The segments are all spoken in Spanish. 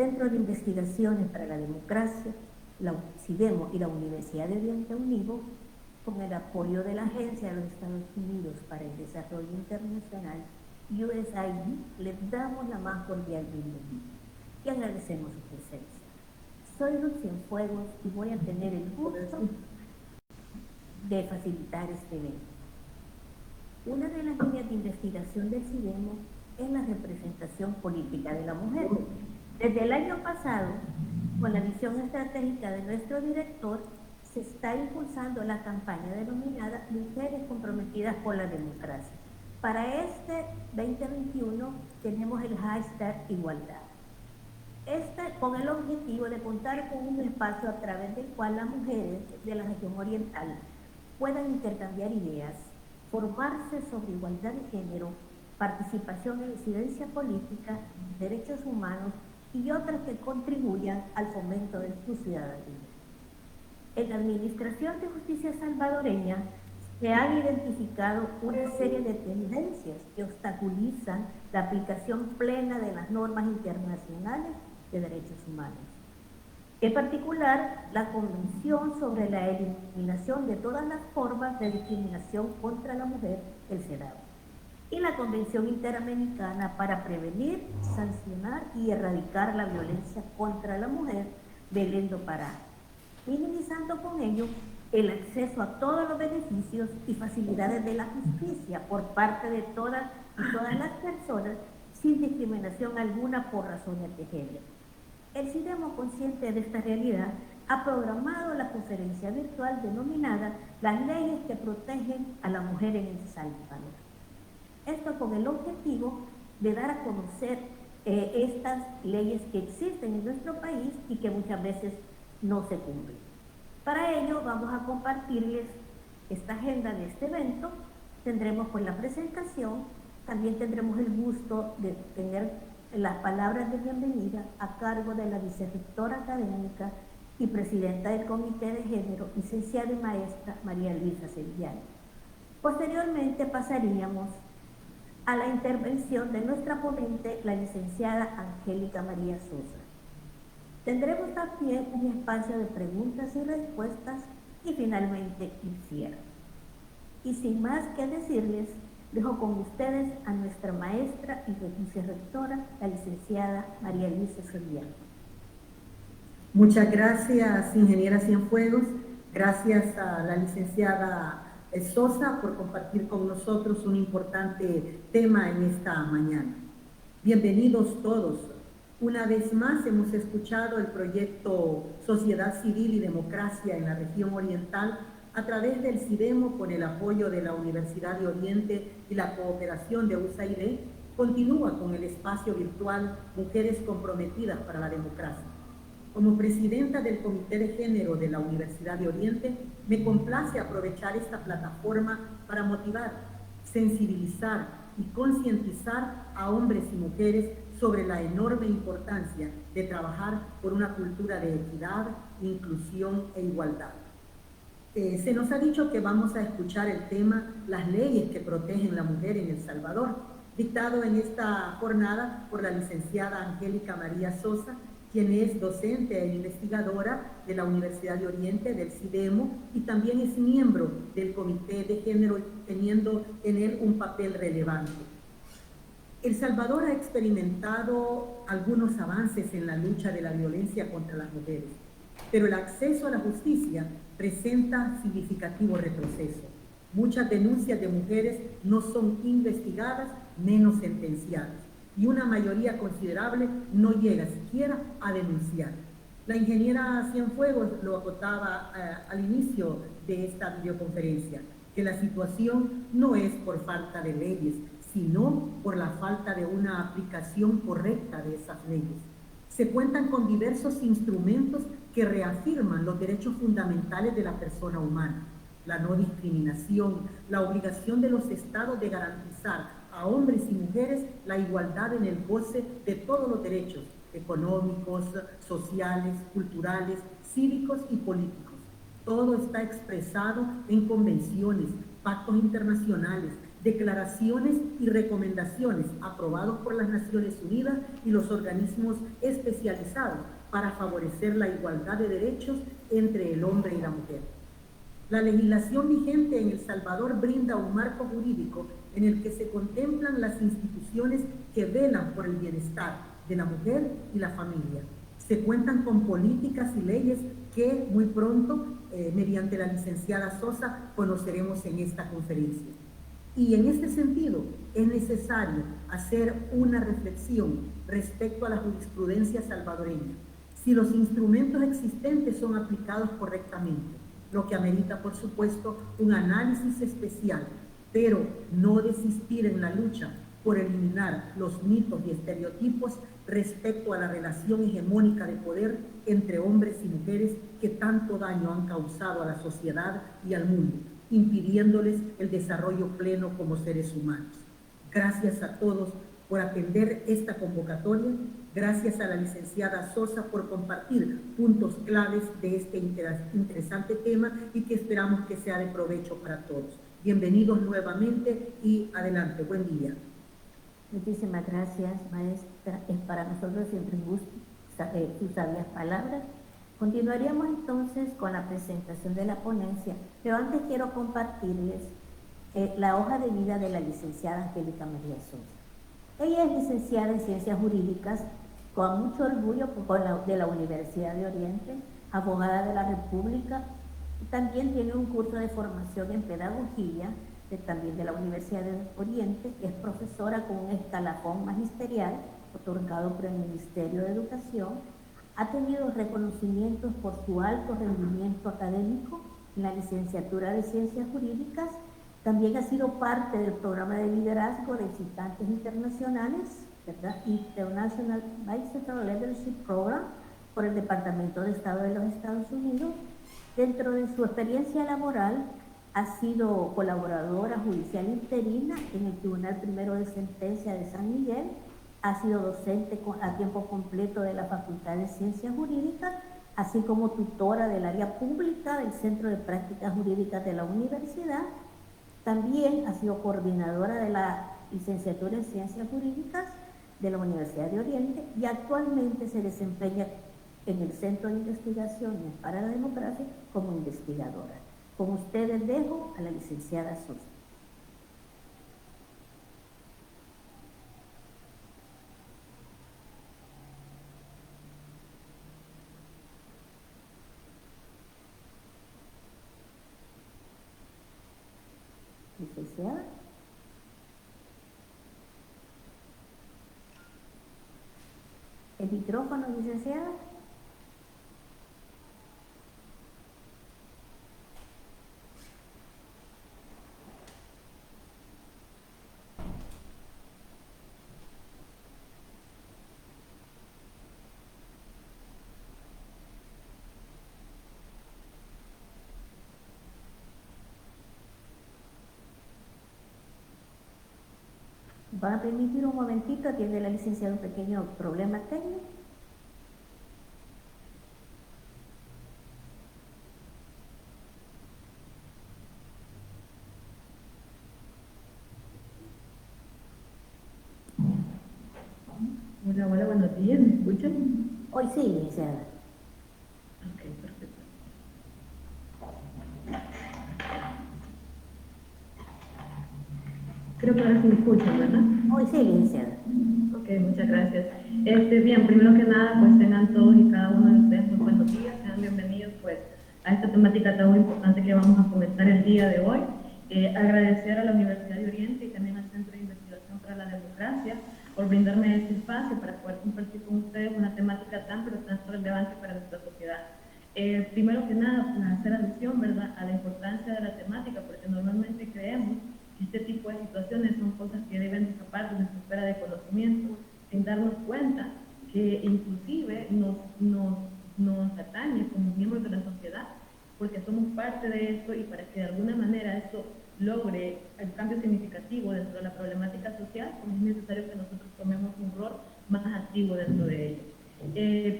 Centro de Investigaciones para la Democracia, la CIDEMO y la Universidad de Oriente Unido, con el apoyo de la Agencia de los Estados Unidos para el Desarrollo Internacional, USAID, les damos la más cordial bienvenida y agradecemos su presencia. Soy Luz Cienfuegos y voy a tener el gusto de facilitar este evento. Una de las líneas de investigación del CIDEMO es la representación política de la mujer. Desde el año pasado, con la visión estratégica de nuestro director, se está impulsando la campaña denominada Mujeres Comprometidas por la Democracia. Para este 2021 tenemos el hashtag Igualdad. Con el objetivo de contar con un espacio a través del cual las mujeres de la región oriental puedan intercambiar ideas, formarse sobre igualdad de género, participación en incidencia política, derechos humanos y otras que contribuyan al fomento de su ciudadanía. En la Administración de Justicia salvadoreña se han identificado una serie de tendencias que obstaculizan la aplicación plena de las normas internacionales de derechos humanos. En particular, la Convención sobre la Eliminación de todas las formas de discriminación contra la mujer, el CEDAW, y la Convención Interamericana para prevenir, sancionar y erradicar la violencia contra la mujer, Belén do Pará, minimizando con ello el acceso a todos los beneficios y facilidades de la justicia por parte de todas las personas sin discriminación alguna por razones de género. El CIDEMO, consciente de esta realidad, ha programado la conferencia virtual denominada Las leyes que protegen a la mujer en El Salvador. Esto con el objetivo de dar a conocer estas leyes que existen en nuestro país y que muchas veces no se cumplen. Para ello vamos a compartirles esta agenda de este evento. Tendremos pues la presentación, también tendremos el gusto de tener las palabras de bienvenida a cargo de la vicerrectora académica y presidenta del Comité de Género, licenciada y maestra María Luisa Sevillano. Posteriormente pasaríamos a la intervención de nuestra ponente, la licenciada Angélica María Sosa. Tendremos también un espacio de preguntas y respuestas y finalmente el cierre. Y sin más que decirles, dejo con ustedes a nuestra maestra y vicerrectora, la licenciada María Luisa Sevillano. Muchas gracias, ingeniera Cienfuegos. Gracias a la licenciada Sosa por compartir con nosotros un importante tema en esta mañana. Bienvenidos todos. Una vez más hemos escuchado el proyecto Sociedad Civil y Democracia en la región oriental a través del CIDEMO con el apoyo de la Universidad de Oriente y la cooperación de USAID. Continúa con el espacio virtual Mujeres Comprometidas para la Democracia. Como presidenta del Comité de Género de la Universidad de Oriente, me complace aprovechar esta plataforma para motivar, sensibilizar y concientizar a hombres y mujeres sobre la enorme importancia de trabajar por una cultura de equidad, inclusión e igualdad. Se nos ha dicho que vamos a escuchar el tema Las leyes que protegen la mujer en El Salvador, dictado en esta jornada por la licenciada Angélica María Sosa, quien es docente e investigadora de la Universidad de Oriente, del CIDEMO, y también es miembro del Comité de Género, teniendo en él un papel relevante. El Salvador ha experimentado algunos avances en la lucha de la violencia contra las mujeres, pero el acceso a la justicia presenta significativo retroceso. Muchas denuncias de mujeres no son investigadas, menos sentenciadas, y una mayoría considerable no llega siquiera a denunciar. La ingeniera Cienfuegos lo acotaba al inicio de esta videoconferencia, que la situación no es por falta de leyes, sino por la falta de una aplicación correcta de esas leyes. Se cuentan con diversos instrumentos que reafirman los derechos fundamentales de la persona humana, la no discriminación, la obligación de los estados de garantizar a hombres y mujeres la igualdad en el goce de todos los derechos económicos, sociales, culturales, cívicos y políticos. Todo está expresado en convenciones, pactos internacionales, declaraciones y recomendaciones aprobados por las Naciones Unidas y los organismos especializados para favorecer la igualdad de derechos entre el hombre y la mujer. La legislación vigente en El Salvador brinda un marco jurídico en el que se contemplan las instituciones que velan por el bienestar de la mujer y la familia. Se cuentan con políticas y leyes que muy pronto, mediante la licenciada Sosa, conoceremos en esta conferencia. Y en este sentido, es necesario hacer una reflexión respecto a la jurisprudencia salvadoreña. Si los instrumentos existentes son aplicados correctamente, lo que amerita, por supuesto, un análisis especial, pero no desistir en la lucha por eliminar los mitos y estereotipos respecto a la relación hegemónica de poder entre hombres y mujeres que tanto daño han causado a la sociedad y al mundo, impidiéndoles el desarrollo pleno como seres humanos. Gracias a todos por atender esta convocatoria. Gracias a la licenciada Sosa por compartir puntos claves de este interesante tema y que esperamos que sea de provecho para todos. Bienvenidos nuevamente y adelante. Buen día. Muchísimas gracias, maestra. Es para nosotros siempre un gusto sus sabias palabras. Continuaríamos entonces con la presentación de la ponencia, pero antes quiero compartirles la hoja de vida de la licenciada Angélica María Sosa. Ella es licenciada en Ciencias Jurídicas, con mucho orgullo de la Universidad de Oriente, abogada de la República, y también tiene un curso de formación en pedagogía, también de la Universidad de Oriente, es profesora con un escalafón magisterial otorgado por el Ministerio de Educación. Ha tenido reconocimientos por su alto rendimiento académico en la licenciatura de Ciencias Jurídicas. También ha sido parte del programa de liderazgo de visitantes internacionales, ¿verdad? International Bilateral Leadership Program por el Departamento de Estado de los Estados Unidos. Dentro de su experiencia laboral, ha sido colaboradora judicial interina en el Tribunal Primero de Sentencia de San Miguel, ha sido docente a tiempo completo de la Facultad de Ciencias Jurídicas, así como tutora del área pública del Centro de Prácticas Jurídicas de la Universidad. También ha sido coordinadora de la licenciatura en Ciencias Jurídicas de la Universidad de Oriente y actualmente se desempeña en el Centro de Investigaciones para la Democracia como investigadora. Con ustedes dejo a la licenciada Sosa. Licenciada. El micrófono, licenciada. ¿Van a permitir un momentito? Tiene la licenciada un pequeño problema técnico. Hola, hola, buenos días, ¿me escuchan? Hoy sí, licenciada. Ok, perfecto. Creo que ahora sí me escuchan, ¿verdad? Hoy sí, licenciada. Ok, muchas gracias. Bien, primero que nada, pues tengan todos y cada uno de ustedes muy buenos días, sean bienvenidos pues a esta temática tan importante que vamos a comentar el día de hoy. Agradecer a la Universidad de Oriente y también al Centro de Investigación para la Democracia por brindarme este espacio para poder compartir con ustedes una temática tan pero tan relevante para nuestra sociedad. Primero que nada, pues, hacer alusión, ¿verdad?, a la importancia de la temática, porque normalmente creemos que este tipo de situaciones son cosas que deben escapar de nuestra esfera de conocimiento, sin darnos cuenta que inclusive nos atañe como miembros de la sociedad, porque somos parte de esto y para que de alguna manera esto logre el cambio significativo dentro de la problemática social, pues es necesario que nosotros tomemos un rol más activo dentro de ello.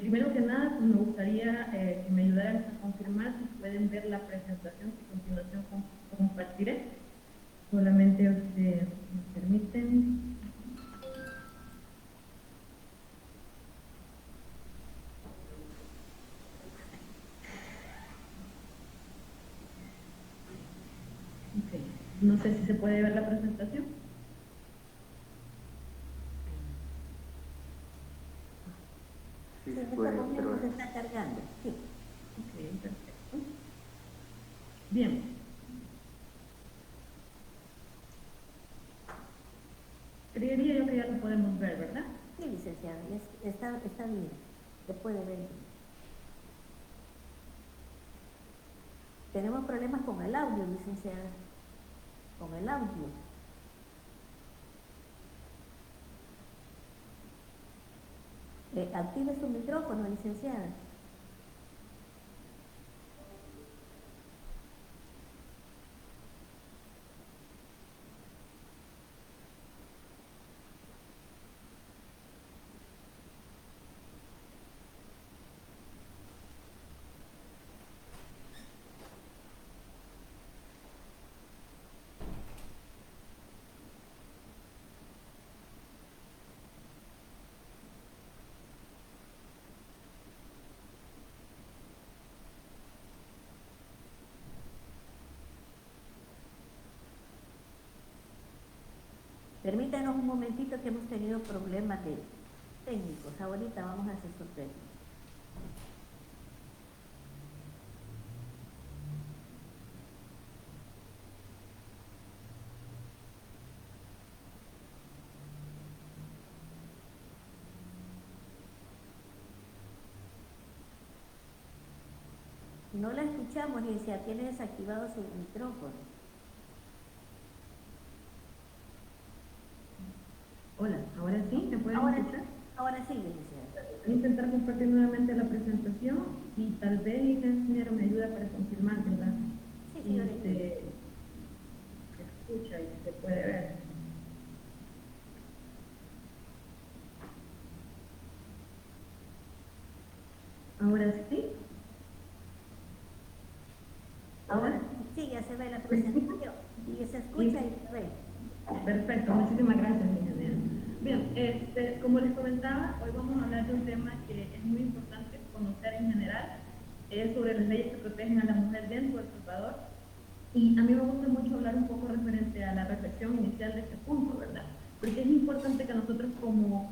Primero que nada, pues me gustaría que me ayudaran a confirmar si pueden ver la presentación que a continuación compartiré. Solamente me permiten. Okay. No sé si se puede ver la presentación. Sí, se está cargando. Sí. Ok, perfecto. Bien. Creería yo que ya lo podemos ver, ¿verdad? Sí, licenciada, está bien. Se puede ver. Tenemos problemas con el audio, licenciada. Con el audio. Active su micrófono, licenciada. Permítanos un momentito que hemos tenido problemas técnicos. Ahorita vamos a resolver. No la escuchamos, licenciada. Tiene desactivado su micrófono. Hola, ¿ahora sí? ¿Me pueden escuchar? Ahora sí, licenciada. Voy a intentar compartir nuevamente la presentación y tal vez el ingeniero me ayuda para confirmar, ¿verdad? Sí, y se escucha y se puede ver. ¿Ahora sí? Ahora sí, ya se ve la presentación. Y se escucha y se ve. Perfecto, muchísimas gracias, ingeniero. Bien, como les comentaba, hoy vamos a hablar de un tema que es muy importante conocer en general, es sobre las leyes que protegen a la mujer dentro de El Salvador. Y a mí me gusta mucho hablar un poco referente a la reflexión inicial de este punto, ¿verdad? Porque es importante que nosotros como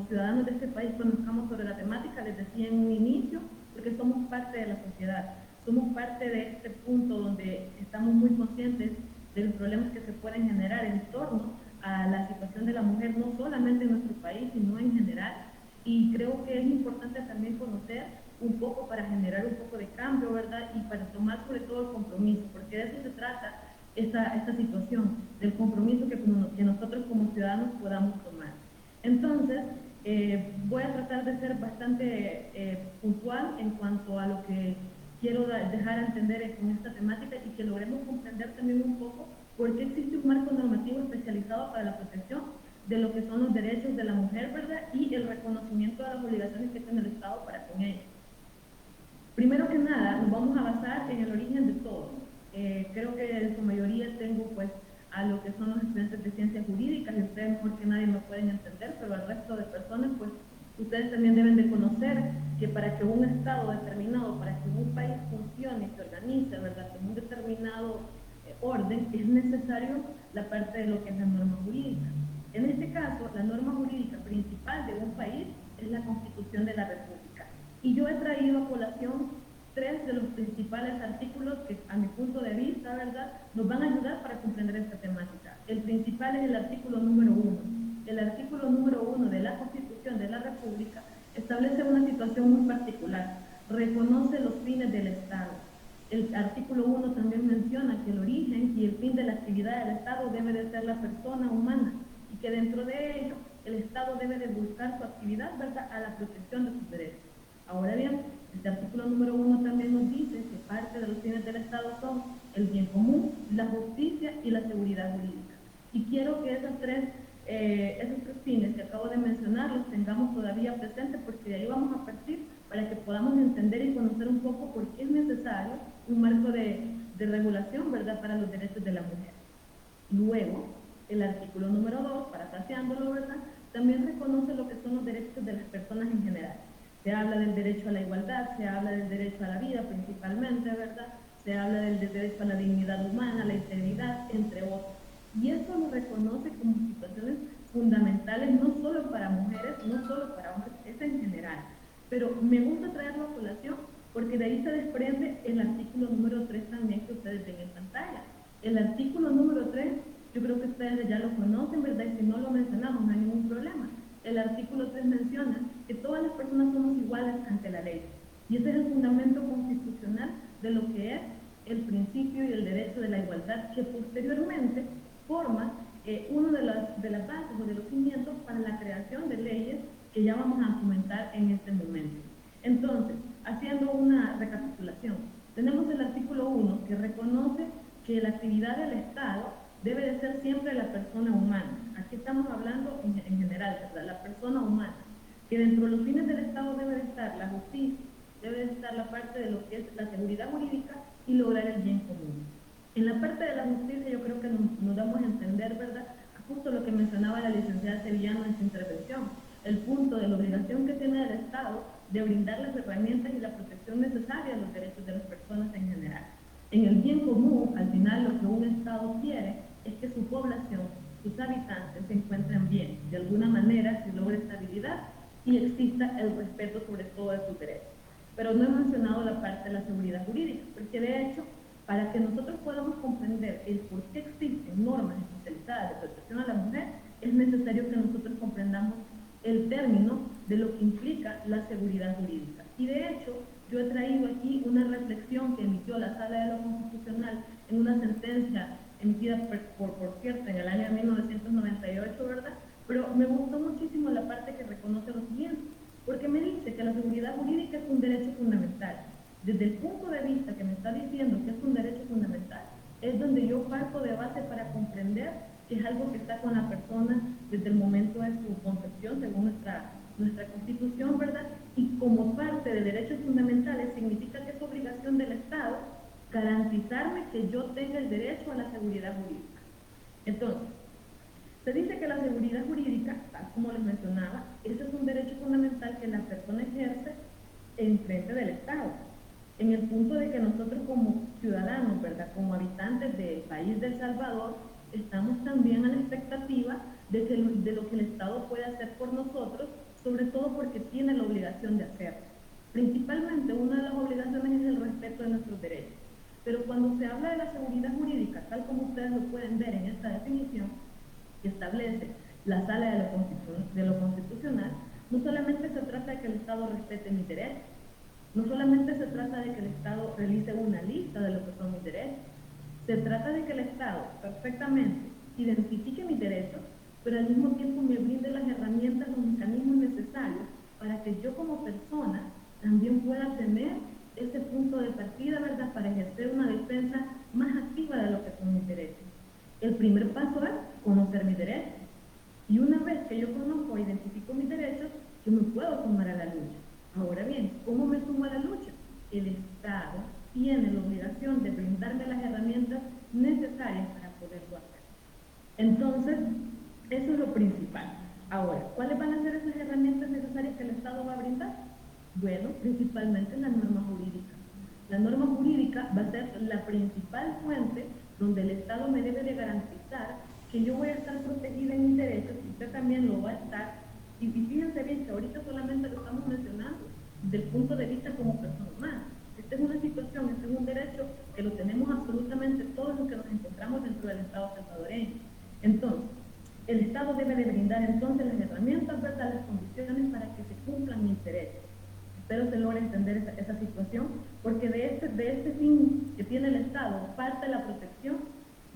ciudadanos de este país conozcamos sobre la temática, les decía en un inicio, porque somos parte de la sociedad, somos parte de este punto donde estamos muy conscientes de los problemas que se pueden generar en torno a la situación de la mujer, no solamente en nuestro país, sino en general. Y creo que es importante también conocer un poco para generar un poco de cambio, ¿verdad? Y para tomar sobre todo el compromiso, porque de eso se trata esta situación, del compromiso que nosotros como ciudadanos podamos tomar. Entonces, voy a tratar de ser bastante puntual en cuanto a lo que quiero dejar a entender con esta temática y que logremos comprender también un poco por qué existe un marco normativo especializado para la protección de lo que son los derechos de la mujer, ¿verdad? Y el reconocimiento de las obligaciones que tiene el Estado para con ella. Primero que nada, nos vamos a basar en el origen de todo. Creo que en su mayoría tengo pues a lo que son los estudiantes de ciencias jurídicas y ustedes mejor que nadie me pueden entender, pero al resto de personas pues ustedes también deben de conocer que para que un Estado determinado, para que un país funcione, se organice, ¿verdad?, en un determinado orden, es necesario la parte de lo que es la norma jurídica. En este caso, la norma jurídica principal de un país es la Constitución de la República. Y yo he traído a colación 3 de los principales artículos que, a mi punto de vista, ¿verdad?, nos van a ayudar para comprender esta temática. El principal es el artículo número 1. El artículo número 1 de la Constitución de la República establece una situación muy particular. Reconoce los fines del Estado. El artículo 1 también menciona que el origen y el fin de la actividad del Estado debe de ser la persona humana y que dentro de ello el Estado debe de buscar su actividad, ¿verdad?, a la protección de sus derechos. Ahora bien, este artículo número 1 también nos dice que parte de los fines del Estado son el bien común, la justicia y la seguridad jurídica. Y quiero que esos tres fines que acabo de mencionar los tengamos todavía presentes, porque de ahí vamos a partir para que podamos entender y conocer un poco por qué es necesario un marco de de regulación, ¿verdad?, para los derechos de la mujer. Luego, el artículo número 2, parafraseándolo, ¿verdad?, también reconoce lo que son los derechos de las personas en general. Se habla del derecho a la igualdad, se habla del derecho a la vida principalmente, ¿verdad?, se habla del derecho a la dignidad humana, a la integridad, entre otros. Y eso lo reconoce como situaciones fundamentales, no solo para mujeres, no solo para hombres, es en general. Pero me gusta traerlo a colación porque de ahí se desprende el artículo número 3 también que ustedes ven en pantalla. El artículo número 3, yo creo que ustedes ya lo conocen, ¿verdad? Y si no lo mencionamos, no hay ningún problema. El artículo 3 menciona que todas las personas somos iguales ante la ley. Y ese es el fundamento constitucional de lo que es el principio y el derecho de la igualdad, que posteriormente forma uno de las bases o de los cimientos para la creación de leyes que ya vamos a comentar en este momento. Entonces, haciendo una recapitulación, tenemos el artículo 1 que reconoce que la actividad del Estado debe de ser siempre la persona humana. Aquí estamos hablando en general, ¿verdad? La persona humana, que dentro de los fines del Estado debe de estar la justicia, debe de estar la parte de lo que es la seguridad jurídica y lograr el bien común. En la parte de la justicia yo creo que nos damos a entender, ¿verdad?, justo lo que mencionaba la licenciada Sevillano en su intervención, el punto de la obligación que tiene el Estado de brindar las herramientas y la protección necesaria a los derechos de las personas en general. En el bien común, al final lo que un Estado quiere es que su población, sus habitantes se encuentren bien, de alguna manera se logre estabilidad y exista el respeto sobre todo de sus derechos. Pero no he mencionado la parte de la seguridad jurídica, porque de hecho, para que nosotros podamos comprender el por qué existen normas especializadas de protección a la mujer, es necesario que nosotros comprendamos el término de lo que implica la seguridad jurídica. Y de hecho, yo he traído aquí una reflexión que emitió la Sala de lo Constitucional en una sentencia emitida, por cierto, en el año 1998, ¿verdad? Pero me gustó muchísimo la parte que reconoce lo siguiente, porque me dice que la seguridad jurídica es un derecho fundamental. Desde el punto de vista que me está diciendo que es un derecho fundamental, es donde yo parto de base para comprender que es algo que está con la persona desde el momento de su concepción, según nuestra Constitución, ¿verdad? Y como parte de derechos fundamentales significa que es obligación del Estado garantizarme que yo tenga el derecho a la seguridad jurídica. Entonces, se dice que la seguridad jurídica, tal como les mencionaba, ese es un derecho fundamental que la persona ejerce en frente del Estado, en el punto de que nosotros como ciudadanos, ¿verdad?, como habitantes del país de El Salvador, estamos también a la expectativa de lo que el Estado puede hacer por nosotros, sobre todo porque tiene la obligación de hacerlo. Principalmente, una de las obligaciones es el respeto de nuestros derechos. Pero cuando se habla de la seguridad jurídica, tal como ustedes lo pueden ver en esta definición que establece la Sala de lo Constitucional, no solamente se trata de que el Estado respete mis derechos, no solamente se trata de que el Estado realice una lista de lo que son mis derechos, se trata de que el Estado perfectamente identifique mis derechos, pero al mismo tiempo me brinde las herramientas, los mecanismos necesarios para que yo como persona también pueda tener ese punto de partida, ¿verdad?, para ejercer una defensa más activa de lo que son mis derechos. El primer paso es conocer mis derechos. Y una vez que yo conozco e identifico mis derechos, yo me puedo sumar a la lucha. Ahora bien, ¿cómo me sumo a la lucha? El Estado tiene la obligación de brindarme las herramientas necesarias para poderlo hacer. Entonces, eso es lo principal. Ahora, ¿cuáles van a ser esas herramientas necesarias que el Estado va a brindar? Bueno, principalmente la norma jurídica. La norma jurídica va a ser la principal fuente donde el Estado me debe de garantizar que yo voy a estar protegida en mis derechos y usted también lo va a estar. Y fíjense bien que ahorita solamente lo estamos mencionando desde el punto de vista como persona humana. Esta es una situación, este es un derecho que lo tenemos absolutamente todos los que nos encontramos dentro del Estado salvadoreño. Entonces, el Estado debe de brindar entonces las herramientas, ¿verdad?, las condiciones para que se cumplan mis derechos. Espero se logre entender esa situación, porque de este fin que tiene el Estado parte la protección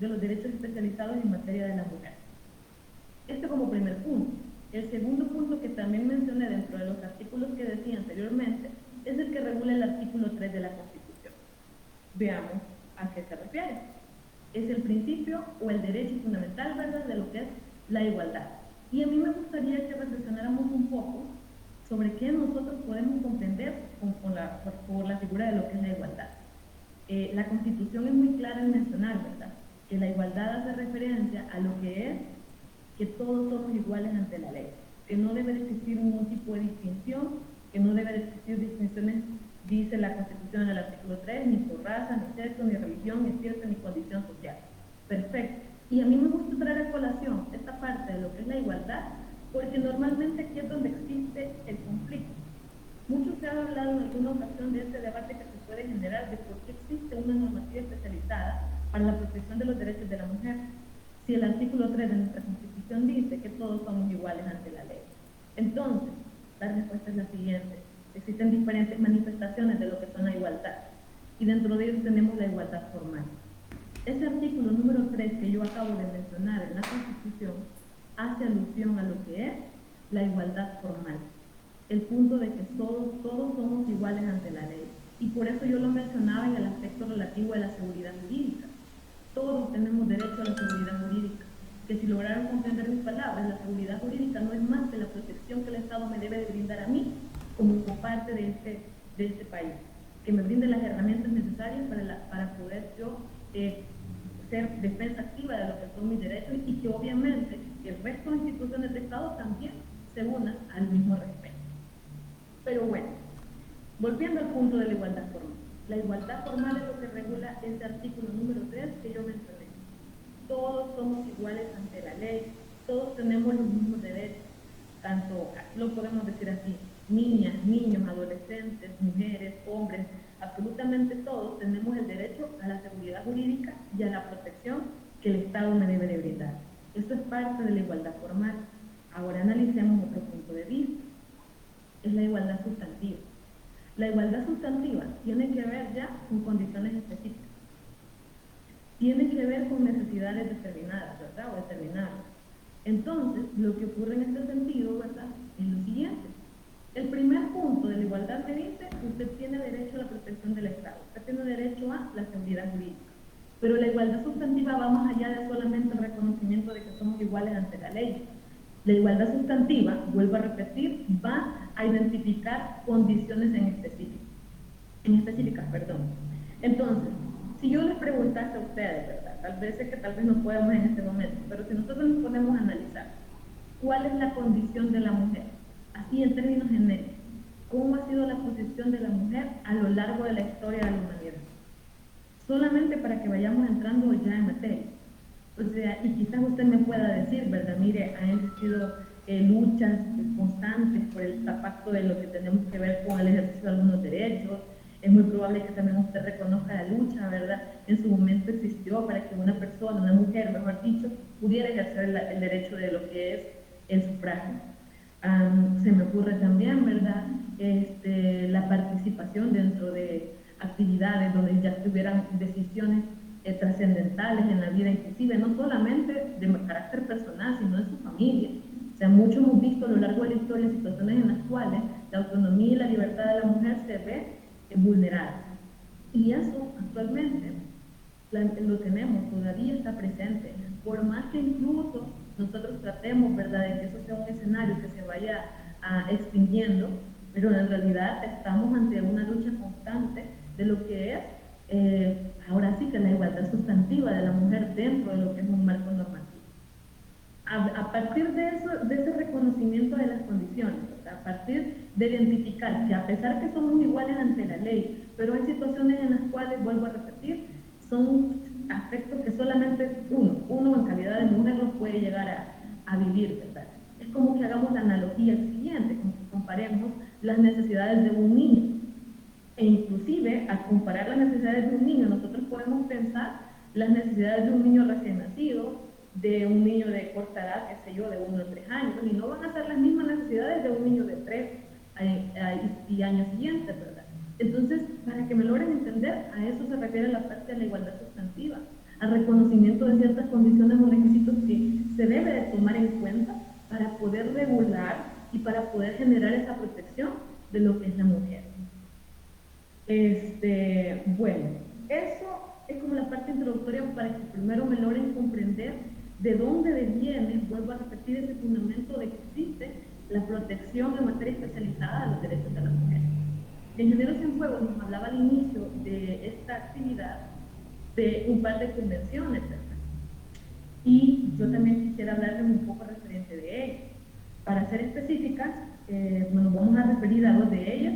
de los derechos especializados en materia de la mujer. Este como primer punto. El segundo punto que también mencioné dentro de los artículos que decía anteriormente es el que regula el artículo 3 de la Constitución. Veamos a qué se refiere. Es el principio o el derecho fundamental, ¿verdad?, de lo que es la igualdad. Y a mí me gustaría que reflexionáramos un poco sobre qué nosotros podemos comprender por la figura de lo que es la igualdad. La Constitución es muy clara en mencionar, ¿verdad?, que la igualdad hace referencia a lo que es que todos somos iguales ante la ley, que no debe de existir ningún tipo de distinción, que no debe de existir distinciones, dice la Constitución en el artículo 3, ni por raza, ni sexo, ni religión, ni ciencia, ni condición social. Perfecto. Y a mí me gusta traer a colación esta parte de lo que es la igualdad, porque normalmente aquí es donde existe el conflicto. Mucho se ha hablado en alguna ocasión de este debate que se puede generar de por qué existe una normativa especializada para la protección de los derechos de la mujer, si el artículo 3 de nuestra Constitución dice que todos somos iguales ante la ley. Entonces, la respuesta es la siguiente. Existen diferentes manifestaciones de lo que son la igualdad, y dentro de ellos tenemos la igualdad formal. Ese artículo número 3 que yo acabo de mencionar en la Constitución hace alusión a lo que es la igualdad formal. El punto de que todos somos iguales ante la ley. Y por eso yo lo mencionaba en el aspecto relativo a la seguridad jurídica. Todos tenemos derecho a la seguridad jurídica. Que si lograron comprender mis palabras, la seguridad jurídica no es más que la protección que el Estado me debe de brindar a mí como parte de este país. Que me brinde las herramientas necesarias para poder yo ser defensa activa de lo que son mis derechos, y que obviamente el resto de instituciones de Estado también se unan al mismo respeto. Pero bueno, volviendo al punto de la igualdad formal. La igualdad formal es lo que regula este artículo número 3 que yo mencioné. Todos somos iguales ante la ley, todos tenemos los mismos derechos, tanto, lo podemos decir así, niñas, niños, adolescentes, mujeres, hombres, absolutamente todos tenemos el derecho a la seguridad jurídica y a la protección que el Estado me debe de brindar. Esto es parte de la igualdad formal. Ahora analicemos otro punto de vista. Es la igualdad sustantiva. La igualdad sustantiva tiene que ver ya con condiciones específicas. Tiene que ver con necesidades determinadas, ¿verdad? O determinadas. Entonces, lo que ocurre en este sentido, ¿verdad?, es lo siguiente. El primer punto de la igualdad me dice que usted tiene derecho a la protección del Estado. Usted tiene derecho a la seguridad jurídica. Pero la igualdad sustantiva va más allá de solamente el reconocimiento de que somos iguales ante la ley. La igualdad sustantiva, vuelvo a repetir, va a identificar condiciones en específicas. Entonces, si yo les preguntase a ustedes, ¿verdad?, tal vez sé que tal vez no podemos en este momento, pero si nosotros nos ponemos a analizar cuál es la condición de la mujer, así en términos genéricos, cómo ha sido la posición de la mujer a lo largo de la historia de la humanidad, solamente para que vayamos entrando ya en materia. O sea, y quizás usted me pueda decir, ¿verdad?, mire, han existido luchas constantes por el impacto de lo que tenemos que ver con el ejercicio de algunos derechos. Es muy probable que también usted reconozca la lucha, ¿verdad? En su momento existió para que una persona, una mujer, mejor dicho, pudiera ejercer el derecho de lo que es el sufragio. Se me ocurre también, ¿verdad?, la participación dentro de actividades donde ya tuvieran decisiones trascendentales en la vida, inclusive no solamente de carácter personal, sino en su familia. O sea, mucho hemos visto a lo largo de la historia situaciones en las cuales la autonomía y la libertad de la mujer se ve vulnerada. Y eso actualmente lo tenemos, todavía está presente. Por más que incluso nosotros tratemos, ¿verdad?, de que eso sea un escenario que se vaya extinguiendo, pero en realidad estamos ante una lucha constante de lo que es ahora sí que la igualdad sustantiva de la mujer dentro de lo que es un marco normativo. A partir de eso, de ese reconocimiento de las condiciones, ¿verdad?, a partir de identificar que a pesar que somos iguales ante la ley, pero hay situaciones en las cuales, vuelvo a repetir, son aspectos que solamente uno en calidad de mujer los puede llegar a vivir, ¿verdad? Es como que hagamos la analogía siguiente, como que comparemos las necesidades de un niño. E inclusive, al comparar las necesidades de un niño, nosotros podemos pensar las necesidades de un niño recién nacido, de un niño de corta edad, qué sé yo, de 1 o 3 años, y no van a ser las mismas necesidades de un niño de 3 y años siguientes, ¿verdad? Entonces, para que me logren entender, a eso se refiere la parte de la igualdad sustantiva, al reconocimiento de ciertas condiciones o requisitos que se debe de tomar en cuenta para poder regular y para poder generar esa protección de lo que es la mujer. Bueno, eso es como la parte introductoria para que primero me logren comprender de dónde viene, vuelvo a repetir, ese fundamento de que existe la protección en materia especializada de los derechos de la mujer. El ingeniero Cienfuegos nos hablaba al inicio de esta actividad de un par de convenciones, ¿verdad? Y yo también quisiera hablarles un poco referente de ellas. Para ser específicas, nos vamos a referir a dos de ellas,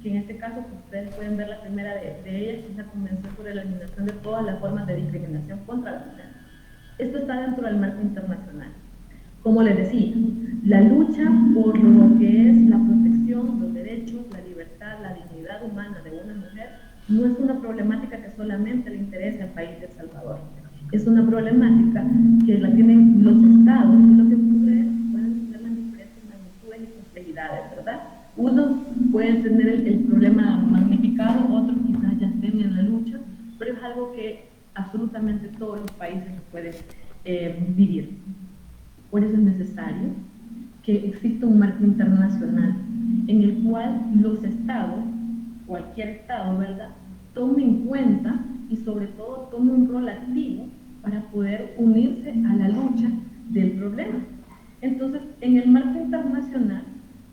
que en este caso pues, ustedes pueden ver la primera de ellas, que es la Convención sobre la Eliminación de todas las formas de discriminación contra la mujer. Esto está dentro del marco internacional. Como les decía, la lucha por lo que es la protección, los derechos, la libertad, la dignidad humana de una mujer no es una problemática que solamente le interese al país de El Salvador. Es una problemática que la tienen los estados y lo que ocurre es que pueden tenerla en diferentes magnitudes y complejidades, ¿verdad? Unos pueden tener el problema magnificado, otros quizás ya estén en la lucha, pero es algo que absolutamente todos los países pueden vivir. Por eso es necesario que exista un marco internacional en el cual los estados, cualquier estado, ¿verdad?, tome en cuenta y sobre todo tome un rol activo para poder unirse a la lucha del problema. Entonces, en el marco internacional,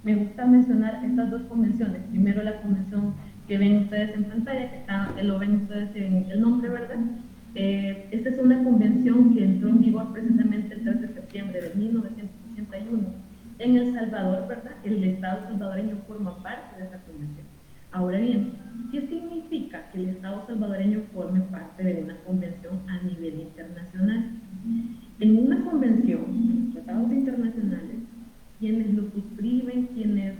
me gusta mencionar estas dos convenciones. Primero la convención que ven ustedes en pantalla, que lo ven ustedes en el nombre, ¿verdad? Esta es una convención que entró en vigor precisamente el 3 de septiembre de 1981 en El Salvador, ¿verdad? El Estado salvadoreño forma parte de esa convención. Ahora bien, ¿qué significa que el Estado salvadoreño forme parte de una convención a nivel internacional? En una convención, en tratados internacionales, quienes lo suscriben, quienes,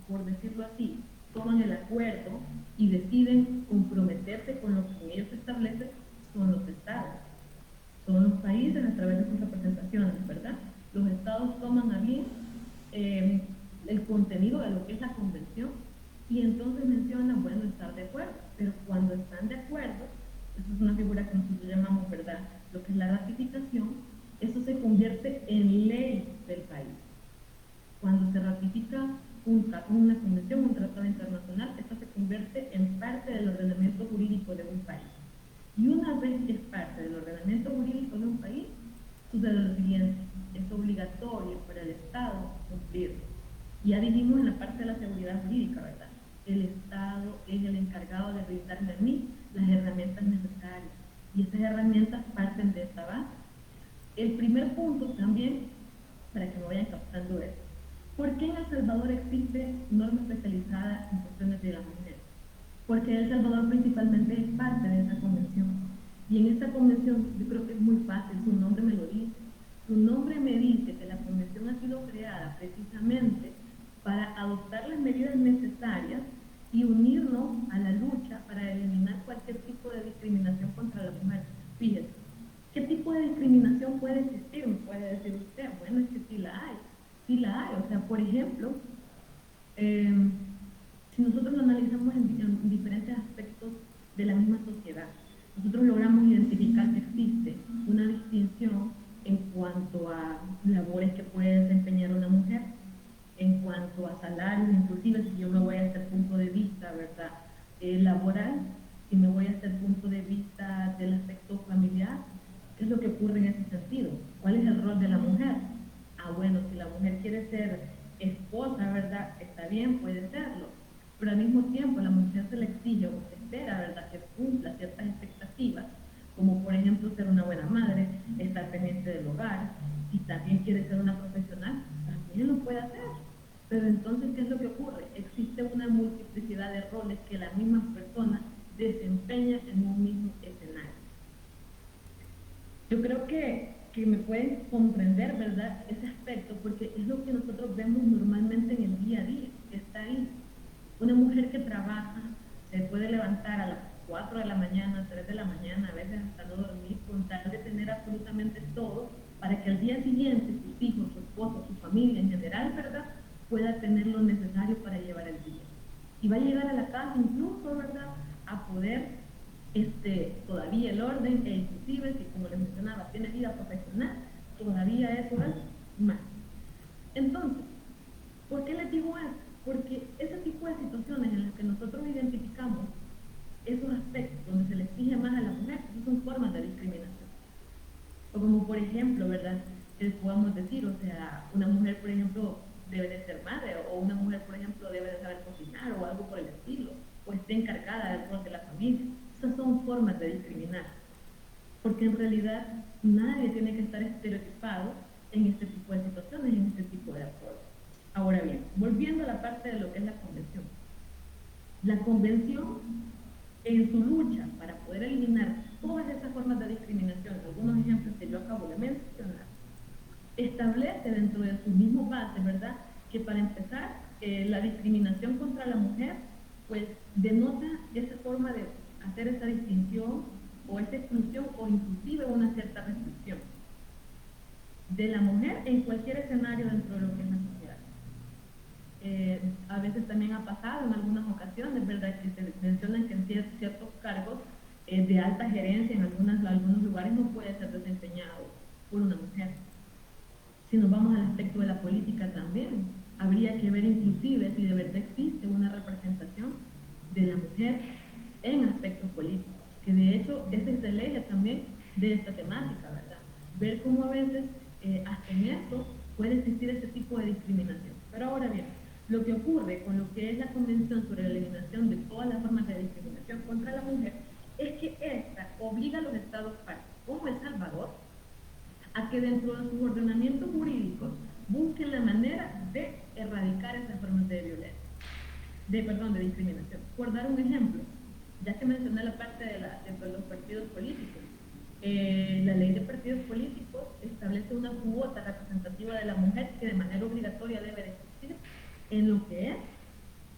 por decirlo así, toman el acuerdo y deciden comprometerse con lo que ellos establecen, son los estados, son los países a través de sus representaciones, ¿verdad? Los estados toman a bien el contenido de lo que es la convención y entonces mencionan, bueno, estar de acuerdo, pero cuando están de acuerdo, eso es una figura que nosotros llamamos, ¿verdad?, lo que es la ratificación, eso se convierte en ley del país. Cuando se ratifica una convención, un tratado internacional, esto se convierte en parte del ordenamiento jurídico de un país. Y una vez que es parte del ordenamiento jurídico de un país, sucede lo siguiente: es obligatorio para el Estado cumplirlo. Ya dijimos en la parte de la seguridad jurídica, ¿verdad? El Estado es el encargado de brindarme a mí las herramientas necesarias. Y estas herramientas parten de esta base. El primer punto también, para que me vayan captando esto: ¿por qué en El Salvador existe norma especializada en cuestiones de la mujer? Porque El Salvador principalmente es parte de esa convención. Y en esta convención, yo creo que es muy fácil, su nombre me lo dice. Su nombre me dice que la convención ha sido creada precisamente para adoptar las medidas necesarias y unirnos a la lucha para eliminar cualquier tipo de discriminación contra la mujer. Fíjese, ¿qué tipo de discriminación puede existir? Me puede decir usted. Bueno, es que sí la hay. Sí la hay. O sea, por ejemplo, si nosotros lo analizamos en diferentes aspectos de la misma sociedad, nosotros logramos identificar que existe una distinción en cuanto a labores que puede desempeñar una mujer, en cuanto a salarios, inclusive si yo me voy a este punto de vista, ¿verdad?, laboral, si me voy a este punto de vista del aspecto familiar, ¿qué es lo que ocurre en ese sentido? ¿Cuál es el rol de la mujer? Ah, bueno, si la mujer quiere ser esposa, ¿verdad?, está bien, puede serlo, pero al mismo tiempo la mujer se le exige o se espera, ¿verdad?, que cumpla ciertas expectativas, como por ejemplo ser una buena madre, estar pendiente del hogar. Si también quiere ser una profesional, también lo puede hacer. Pero entonces, ¿qué es lo que ocurre? Existe una multiplicidad de roles que la misma persona desempeña en un mismo escenario. Yo creo que me pueden comprender, ¿verdad?, ese aspecto, porque es lo que nosotros vemos normalmente en el día a día, que está ahí. Una mujer que trabaja, se puede levantar a las 4 de la mañana, 3 de la mañana, a veces hasta no dormir, con tal de tener absolutamente todo, para que al día siguiente sus hijos, su esposo, su familia en general, ¿verdad?, pueda tener lo necesario para llevar el día. Y va a llegar a la casa incluso, ¿verdad?, a poder todavía el orden, e inclusive, si como les mencionaba, tiene vida profesional, todavía eso es más. Entonces, ¿por qué les digo esto? Porque ese tipo de situaciones en las que nosotros identificamos esos aspectos donde se le exige más a la mujer, son formas de discriminación. O como por ejemplo, ¿verdad?, que podamos decir, o sea, una mujer, por ejemplo, debe de ser madre, o una mujer, por ejemplo, debe de saber cocinar, o algo por el estilo, o esté encargada del rol de la familia. formas de discriminar, porque en realidad nadie tiene que estar estereotipado en este tipo de situaciones, en este tipo de apoyo. Ahora bien, volviendo a la parte de lo que es la convención. La convención, en su lucha para poder eliminar todas esas formas de discriminación, algunos ejemplos que yo acabo de mencionar, establece dentro de sus mismos bases, ¿verdad?, que para empezar, la discriminación contra la mujer, pues denota esa forma de hacer esa distinción o esa exclusión o inclusive una cierta restricción de la mujer en cualquier escenario dentro de lo que es la sociedad. A veces también ha pasado en algunas ocasiones, ¿verdad?, que se mencionan que en ciertos cargos de alta gerencia en algunos lugares no puede ser desempeñado por una mujer. Si nos vamos al aspecto de la política también, habría que ver inclusive si de verdad existe una representación de la mujer en aspectos políticos, que de hecho ese es el eje también de esta temática, ¿verdad? Ver cómo a veces hasta en esto puede existir este tipo de discriminación. Pero ahora bien, lo que ocurre con lo que es la Convención sobre la Eliminación de todas las formas de discriminación contra la mujer es que esta obliga a los estados partes, como El Salvador, a que dentro de sus ordenamientos jurídicos busquen la manera de erradicar esas formas de violencia, de discriminación. Por dar un ejemplo, ya que mencioné la parte dentro de los partidos políticos, la ley de partidos políticos establece una cuota representativa de la mujer que de manera obligatoria debe de existir en lo que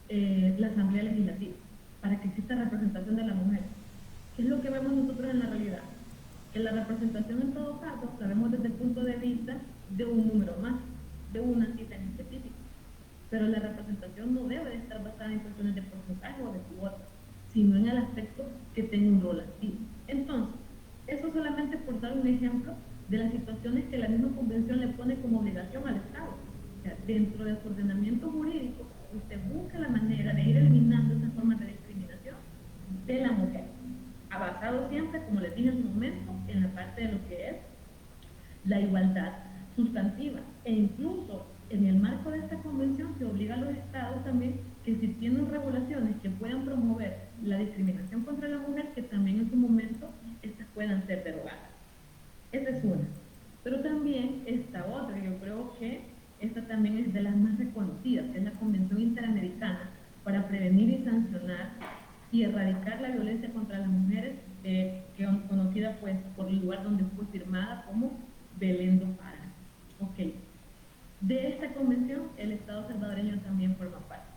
es la Asamblea Legislativa, para que exista representación de la mujer. ¿Qué es lo que vemos nosotros en la realidad? Que la representación en todo caso la vemos desde el punto de vista de un número más, de una cifra en específico. Pero la representación no debe de estar basada en cuestiones de porcentaje o de cuota, sino en el aspecto que tenga un rol activo. Entonces, eso solamente por dar un ejemplo de las situaciones que la misma convención le pone como obligación al Estado. O sea, dentro de su ordenamiento jurídico, usted busca la manera de ir eliminando esas formas de discriminación de la mujer, basado siempre, como les dije en su momento, en la parte de lo que es la igualdad sustantiva. E incluso en el marco de esta convención se obliga a los estados también que si tienen regulaciones que puedan promover la discriminación contra la mujer, que también en su momento estas puedan ser derogadas. Esa es una. Pero también esta otra, yo creo que esta también es de las más reconocidas, que es la Convención Interamericana para prevenir y sancionar y erradicar la violencia contra las mujeres, que es conocida pues por el lugar donde fue firmada como Belén do Pará. Ok. De esta convención el Estado salvadoreño también forma parte.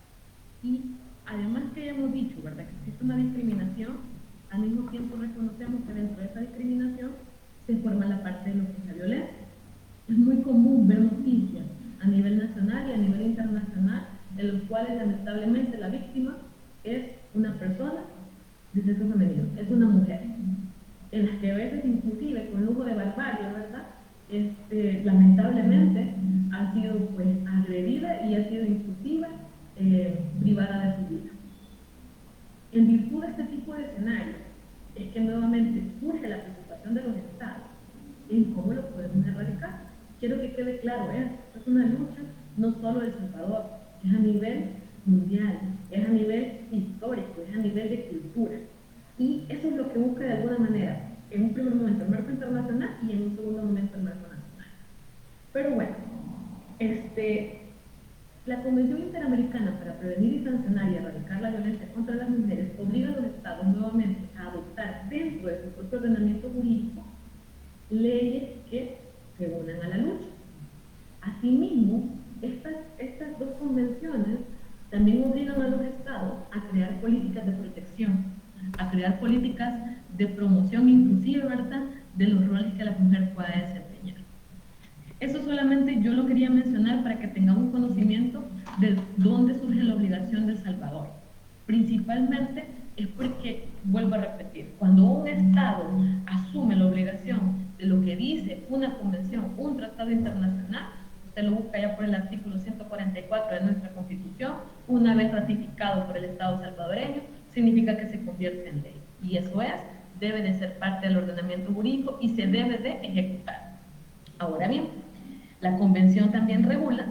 Y además que ya hemos dicho, ¿verdad?, que existe una discriminación, al mismo tiempo reconocemos que dentro de esa discriminación se forma la parte de lo que es la violencia. Es muy común ver noticias a nivel nacional y a nivel internacional en los cuales lamentablemente la víctima es una persona de sexo femenino, es una mujer, en las que a veces inclusive con lujo de barbarie, ¿verdad?, lamentablemente ha sido pues agredida y ha sido inclusive privada de su vida. En virtud de este tipo de escenarios es que nuevamente surge la preocupación de los estados en cómo lo podemos erradicar. Quiero que quede claro, esto es una lucha no solo de El Salvador, es a nivel mundial, es a nivel histórico, es a nivel de cultura. Y eso es lo que busca de alguna manera, en un primer momento el marco internacional y en un segundo momento el marco nacional. Pero bueno, la Convención Interamericana para prevenir y sancionar y erradicar la violencia contra las mujeres obliga a los estados nuevamente a adoptar dentro de su propio ordenamiento jurídico leyes que se unan a la lucha. Asimismo, estas dos convenciones también obligan a los estados a crear políticas de protección, a crear políticas de promoción inclusive, ¿verdad?, de los roles que la mujer pueda desempeñar. Eso solamente yo lo quería mencionar para que tengamos conocimiento de dónde surge la obligación de El Salvador. Principalmente es porque, vuelvo a repetir, cuando un Estado asume la obligación de lo que dice una convención, un tratado internacional, usted lo busca ya por el artículo 144 de nuestra Constitución, una vez ratificado por el Estado salvadoreño, significa que se convierte en ley. Y eso debe de ser parte del ordenamiento jurídico y se debe de ejecutar. Ahora bien, la convención también regula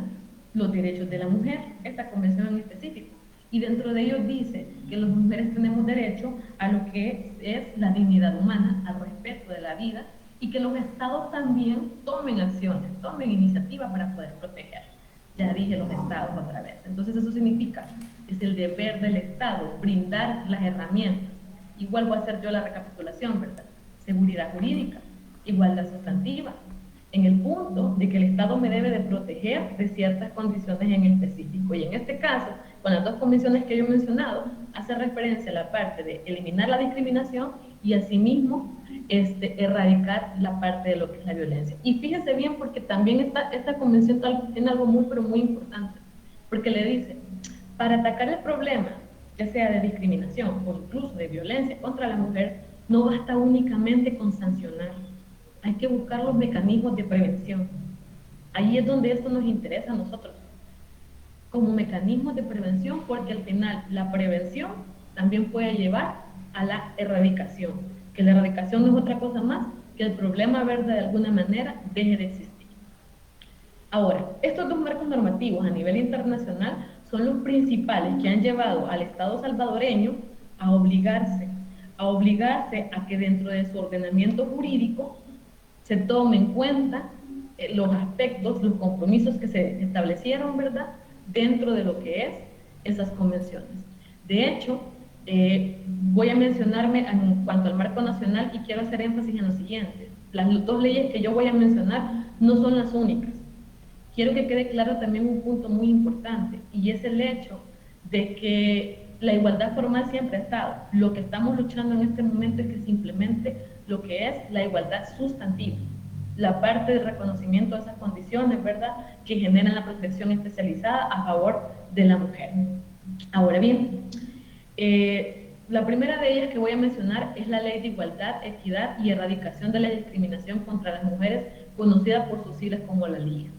los derechos de la mujer, esta convención en específico, y dentro de ellos dice que las mujeres tenemos derecho a lo que es la dignidad humana, al respeto de la vida, y que los estados también tomen acciones, tomen iniciativas para poder proteger. Ya dije los estados otra vez. Entonces eso significa, es el deber del Estado brindar las herramientas. Igual voy a hacer yo la recapitulación, ¿verdad? Seguridad jurídica, igualdad sustantiva, en el punto de que el Estado me debe de proteger de ciertas condiciones en específico. Y en este caso, con las dos convenciones que yo he mencionado, hace referencia a la parte de eliminar la discriminación y asimismo erradicar la parte de lo que es la violencia. Y fíjese bien, porque también esta convención tiene algo muy, pero muy importante, porque le dice, para atacar el problema, ya sea de discriminación o incluso de violencia contra la mujer, no basta únicamente con sancionar, hay que buscar los mecanismos de prevención. Ahí es donde esto nos interesa a nosotros, como mecanismos de prevención, porque al final la prevención también puede llevar a la erradicación, que la erradicación no es otra cosa más que el problema verde de alguna manera deje de existir. Ahora, estos dos marcos normativos a nivel internacional son los principales que han llevado al Estado salvadoreño a obligarse a que dentro de su ordenamiento jurídico se tomen en cuenta los aspectos, los compromisos que se establecieron, ¿verdad?, dentro de lo que es esas convenciones. De hecho, voy a mencionarme en cuanto al marco nacional y quiero hacer énfasis en lo siguiente. Las dos leyes que yo voy a mencionar no son las únicas. Quiero que quede claro también un punto muy importante, y es el hecho de que la igualdad formal siempre ha estado. Lo que estamos luchando en este momento es que simplemente lo que es la igualdad sustantiva, la parte de reconocimiento de esas condiciones, ¿verdad?, que generan la protección especializada a favor de la mujer. Ahora bien, la primera de ellas que voy a mencionar es la Ley de Igualdad, Equidad y Erradicación de la Discriminación contra las Mujeres, conocida por sus siglas como la LIE.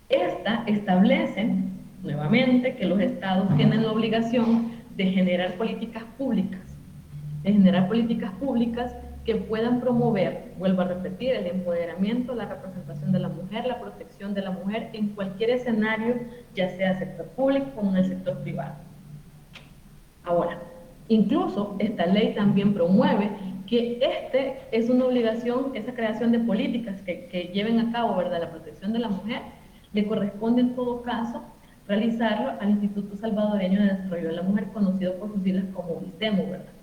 Esta establece, nuevamente, que los estados tienen la obligación de generar políticas públicas, que puedan promover, vuelvo a repetir, el empoderamiento, la representación de la mujer, la protección de la mujer en cualquier escenario, ya sea sector público como en el sector privado. Ahora, incluso esta ley también promueve que es una obligación, esa creación de políticas que lleven a cabo, ¿verdad?, la protección de la mujer, le corresponde en todo caso realizarlo al Instituto Salvadoreño de Desarrollo de la Mujer, conocido por sus siglas como ISDEMU, ¿verdad?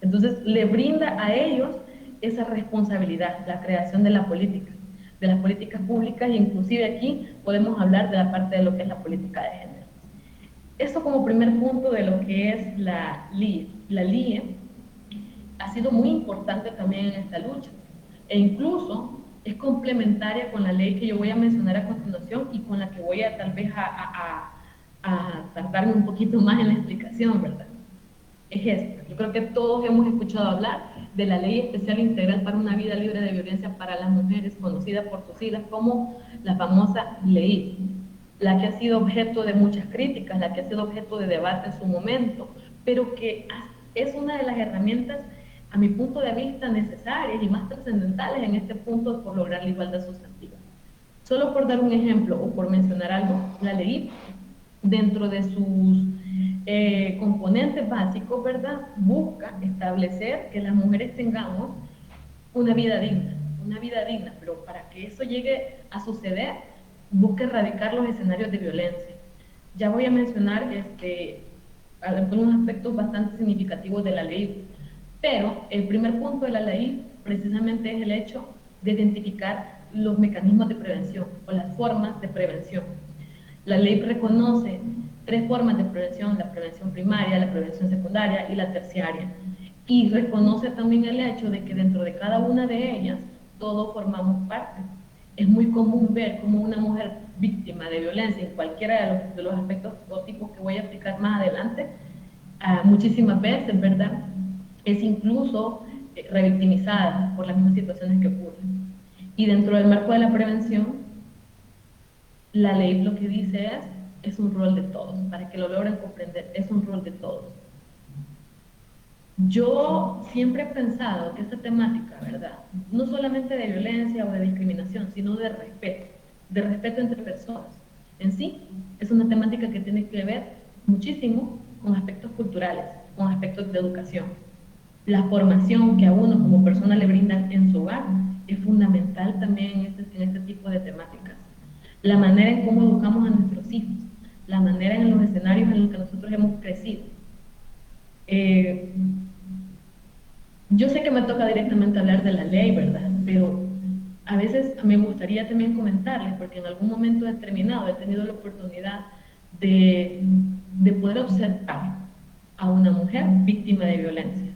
Entonces, le brinda a ellos esa responsabilidad, la creación de las políticas públicas, e inclusive aquí podemos hablar de la parte de lo que es la política de género. Eso como primer punto de lo que es la LIE. La LIE ha sido muy importante también en esta lucha, e incluso es complementaria con la ley que yo voy a mencionar a continuación y con la que voy a tal vez a tardarme un poquito más en la explicación, ¿verdad? Es esta. Yo creo que todos hemos escuchado hablar de la Ley Especial Integral para una Vida Libre de Violencia para las Mujeres, conocida por sus siglas como la famosa LEI, la que ha sido objeto de muchas críticas, la que ha sido objeto de debate en su momento, pero que es una de las herramientas, a mi punto de vista, necesarias y más trascendentales en este punto por lograr la igualdad sustantiva. Solo por dar un ejemplo o por mencionar algo, la ley, dentro de sus componentes básicos, ¿verdad?, busca establecer que las mujeres tengamos una vida digna, pero para que eso llegue a suceder, busca erradicar los escenarios de violencia. Ya voy a mencionar algunos aspectos bastante significativos de la ley, pero el primer punto de la ley precisamente es el hecho de identificar los mecanismos de prevención o las formas de prevención. La ley reconoce 3 formas de prevención: la prevención primaria, la prevención secundaria y la terciaria, y reconoce también el hecho de que dentro de cada una de ellas todos formamos parte. Es muy común ver como una mujer víctima de violencia en cualquiera de los aspectos o tipos que voy a explicar más adelante, muchísimas veces, ¿verdad?, es incluso revictimizada por las mismas situaciones que ocurren. Y dentro del marco de la prevención, la ley lo que dice es un rol de todos. Para que lo logren comprender, es un rol de todos. Yo siempre he pensado que esta temática, ¿verdad?, no solamente de violencia o de discriminación, sino de respeto entre personas en sí, es una temática que tiene que ver muchísimo con aspectos culturales, con aspectos de educación. La formación que a uno como persona le brindan en su hogar es fundamental también en este tipo de temáticas. La manera en cómo educamos a nuestros hijos, la manera en los escenarios en los que nosotros hemos crecido. Yo sé que me toca directamente hablar de la ley, ¿verdad? Pero a veces me gustaría también comentarles, porque en algún momento determinado he tenido la oportunidad de poder observar a una mujer víctima de violencia,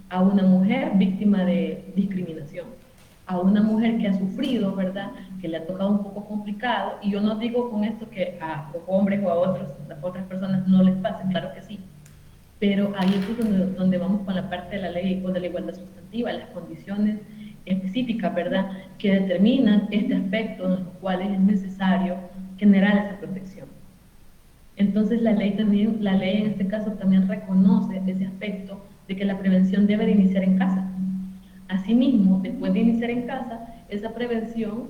a una mujer víctima de discriminación, a una mujer que ha sufrido, ¿verdad?, que le ha tocado un poco complicado, y yo no digo con esto que a los hombres o a otras personas no les pase, claro que sí, pero ahí es donde vamos con la parte de la ley o de la igualdad sustantiva, las condiciones específicas, ¿verdad?, que determinan este aspecto en los cuales es necesario generar esa protección. Entonces la ley en este caso también reconoce ese aspecto de que la prevención debe de iniciar en casa. Asimismo, después de iniciar en casa, esa prevención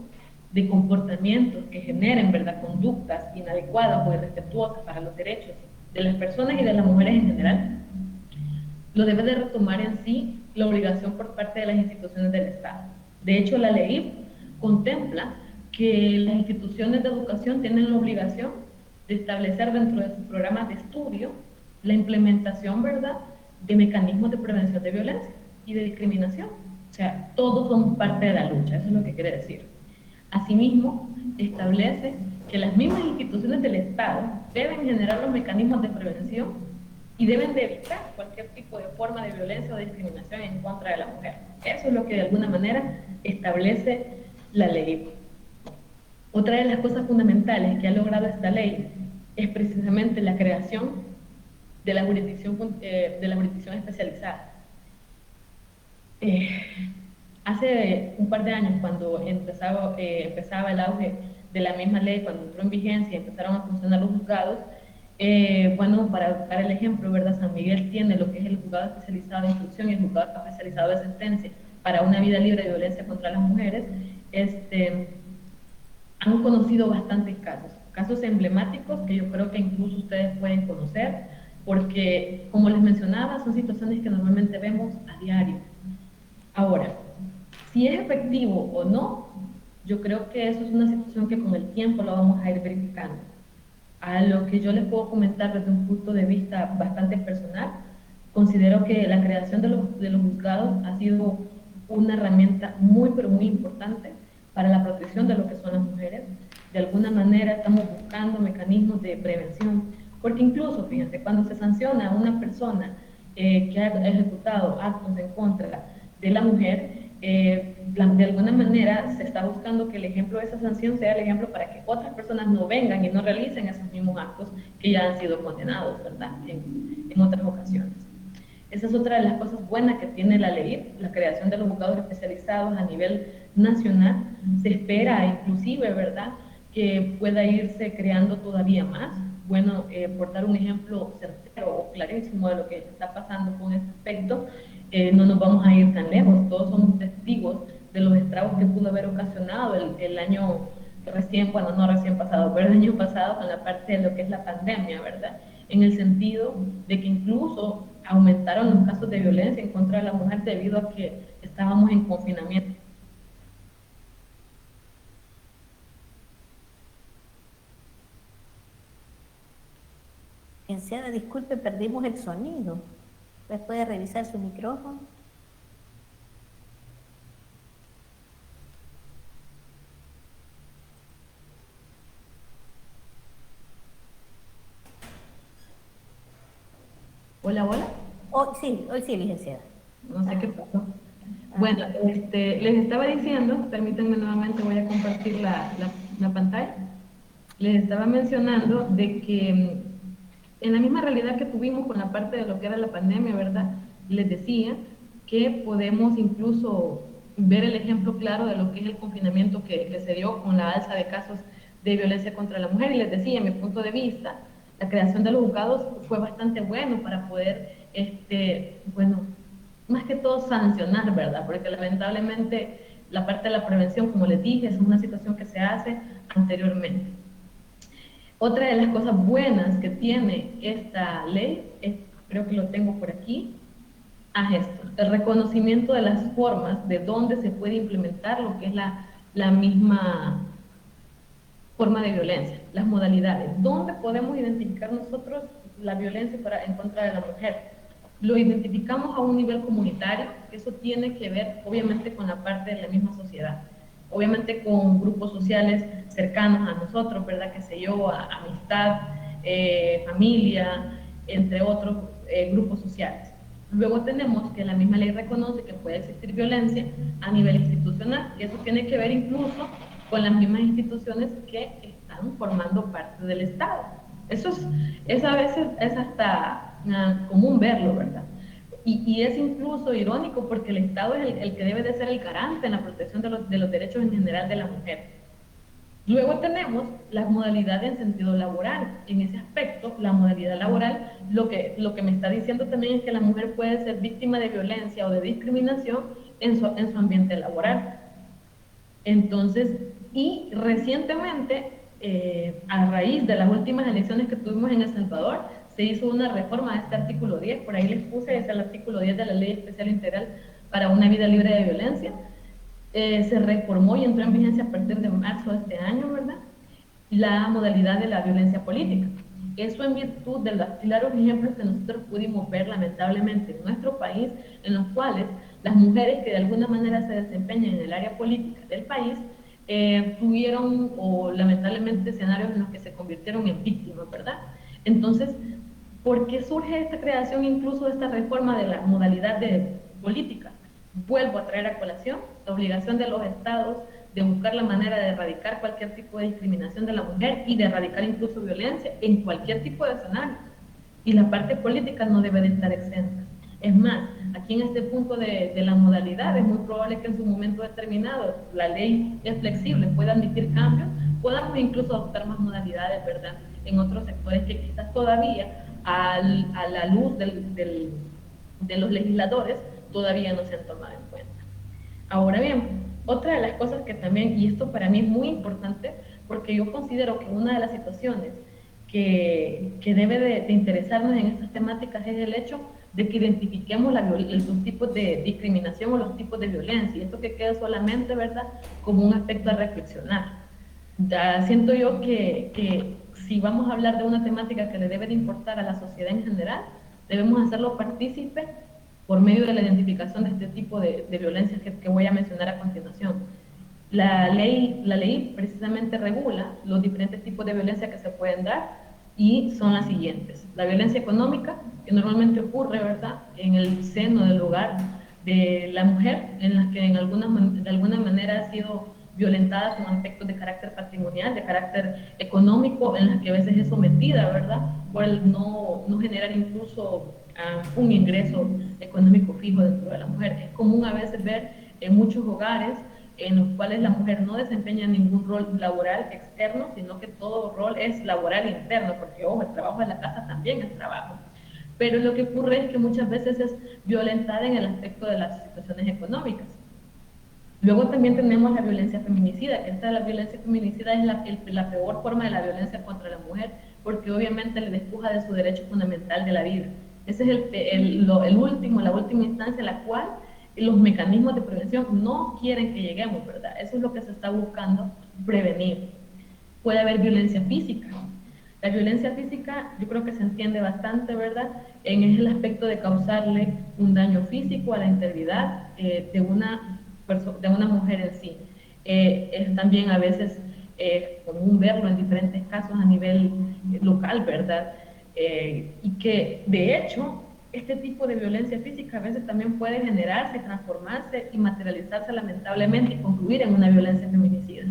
de comportamientos que generen, ¿verdad?, conductas inadecuadas o irrespetuosas para los derechos de las personas y de las mujeres en general, lo debe de retomar en sí la obligación por parte de las instituciones del Estado. De hecho, la ley contempla que las instituciones de educación tienen la obligación de establecer dentro de sus programas de estudio la implementación, ¿verdad?, de mecanismos de prevención de violencia y de discriminación. O sea, todos somos parte de la lucha, eso es lo que quiere decir. Asimismo, establece que las mismas instituciones del Estado deben generar los mecanismos de prevención y deben de evitar cualquier tipo de forma de violencia o de discriminación en contra de la mujer. Eso es lo que de alguna manera establece la ley. Otra de las cosas fundamentales que ha logrado esta ley es precisamente la creación de la jurisdicción especializada. Hace un par de años, cuando empezaba el auge de la misma ley, cuando entró en vigencia y empezaron a funcionar los juzgados, bueno, para dar el ejemplo, ¿verdad?, San Miguel tiene lo que es el juzgado especializado de instrucción y el juzgado especializado de sentencia para una vida libre de violencia contra las mujeres. Han conocido bastantes casos emblemáticos que yo creo que incluso ustedes pueden conocer, porque, como les mencionaba, son situaciones que normalmente vemos a diario. Ahora, si es efectivo o no, yo creo que eso es una situación que con el tiempo lo vamos a ir verificando. A lo que yo les puedo comentar desde un punto de vista bastante personal, considero que la creación de los juzgados ha sido una herramienta muy, pero muy importante para la protección de lo que son las mujeres. De alguna manera estamos buscando mecanismos de prevención, porque incluso, fíjense, cuando se sanciona a una persona que ha ejecutado actos en contra de la mujer, de alguna manera se está buscando que el ejemplo de esa sanción sea el ejemplo para que otras personas no vengan y no realicen esos mismos actos que ya han sido condenados, ¿verdad?, en otras ocasiones. Esa es otra de las cosas buenas que tiene la ley, la creación de los juzgados especializados a nivel nacional. Se espera inclusive, ¿verdad?, que pueda irse creando todavía más. Bueno, por dar un ejemplo certero o clarísimo de lo que está pasando con este aspecto, no nos vamos a ir tan lejos. Todos somos testigos de los estragos que pudo haber ocasionado el año recién, bueno, no recién pasado, pero el año pasado con la parte de lo que es la pandemia, ¿verdad?, en el sentido de que incluso aumentaron los casos de violencia en contra de la mujer debido a que estábamos en confinamiento. Licenciada, disculpe, perdimos el sonido. ¿Usted puede revisar su micrófono? Hola, hola. Hoy sí, licenciada. No sé qué pasó. Bueno, les estaba diciendo, permítanme nuevamente, voy a compartir la pantalla. Les estaba mencionando de que en la misma realidad que tuvimos con la parte de lo que era la pandemia, ¿verdad?, les decía que podemos incluso ver el ejemplo claro de lo que es el confinamiento que se dio con la alza de casos de violencia contra la mujer. Y les decía, en mi punto de vista, la creación de los juzgados fue bastante bueno para poder, bueno, más que todo sancionar, ¿verdad?, porque lamentablemente la parte de la prevención, como les dije, es una situación que se hace anteriormente. Otra de las cosas buenas que tiene esta ley, creo que lo tengo por aquí, esto, el reconocimiento de las formas de dónde se puede implementar lo que es la misma forma de violencia, las modalidades, dónde podemos identificar nosotros la violencia en contra de la mujer. Lo identificamos a un nivel comunitario, que eso tiene que ver obviamente con la parte de la misma sociedad, obviamente con grupos sociales cercanos a nosotros, ¿verdad? Que sé yo, amistad, familia, entre otros grupos sociales. Luego tenemos que la misma ley reconoce que puede existir violencia a nivel institucional, y eso tiene que ver incluso con las mismas instituciones que están formando parte del Estado. Eso es a veces es hasta común verlo, ¿verdad? Y es incluso irónico porque el Estado es el que debe de ser el garante en la protección de los derechos en general de la mujer. Luego tenemos las modalidades en sentido laboral. En ese aspecto, la modalidad laboral, lo que me está diciendo también es que la mujer puede ser víctima de violencia o de discriminación en su ambiente laboral. Entonces, y recientemente, a raíz de las últimas elecciones que tuvimos en El Salvador, se hizo una reforma de este artículo 10, por ahí les puse, es el artículo 10 de la Ley Especial Integral para una Vida Libre de Violencia. Se reformó y entró en vigencia a partir de marzo de este año, ¿verdad? La modalidad de la violencia política. Eso en virtud de los claros ejemplos que nosotros pudimos ver lamentablemente en nuestro país, en los cuales las mujeres que de alguna manera se desempeñan en el área política del país tuvieron o lamentablemente escenarios en los que se convirtieron en víctimas, ¿verdad? Entonces, ¿por qué surge esta creación incluso de esta reforma de la modalidad de política? Vuelvo a traer a colación la obligación de los estados de buscar la manera de erradicar cualquier tipo de discriminación de la mujer y de erradicar incluso violencia en cualquier tipo de escenario. Y la parte política no debe de estar exenta. Es más, aquí en este punto de la modalidad es muy probable que en su momento determinado la ley es flexible, puede admitir cambios, podamos incluso adoptar más modalidades, ¿verdad? En otros sectores que quizás todavía a la luz de los legisladores todavía no se han tomado en cuenta. Ahora bien, otra de las cosas que también, y esto para mí es muy importante, porque yo considero que una de las situaciones que debe de interesarnos en estas temáticas es el hecho de que identifiquemos los tipos de discriminación o los tipos de violencia, y esto que queda solamente, ¿verdad?, como un aspecto a reflexionar. Siento yo que si vamos a hablar de una temática que le debe de importar a la sociedad en general, debemos hacerlo partícipe por medio de la identificación de este tipo de violencias que voy a mencionar a continuación. La ley precisamente regula los diferentes tipos de violencia que se pueden dar y son las siguientes. La violencia económica, que normalmente ocurre, ¿verdad?, en el seno del hogar de la mujer, en la que de alguna manera ha sido violentada con aspectos de carácter patrimonial, de carácter económico, en las que a veces es sometida, ¿verdad?, por el no generar incluso un ingreso económico fijo dentro de la mujer. Es común a veces ver en muchos hogares en los cuales la mujer no desempeña ningún rol laboral externo, sino que todo rol es laboral interno, porque ojo, el trabajo de la casa también es trabajo. Pero lo que ocurre es que muchas veces es violentada en el aspecto de las situaciones económicas. Luego también tenemos la violencia feminicida, que esta de la violencia feminicida es la peor forma de la violencia contra la mujer, porque obviamente le despoja de su derecho fundamental de la vida. Ese es la última instancia en la cual los mecanismos de prevención no quieren que lleguemos, ¿verdad? Eso es lo que se está buscando prevenir. Puede haber violencia física. La violencia física yo creo que se entiende bastante, ¿verdad?, en el aspecto de causarle un daño físico a la integridad de una mujer en sí. Es también a veces común verlo en diferentes casos a nivel local, ¿verdad? Y que de hecho este tipo de violencia física a veces también puede generarse, transformarse y materializarse lamentablemente y concluir en una violencia feminicida.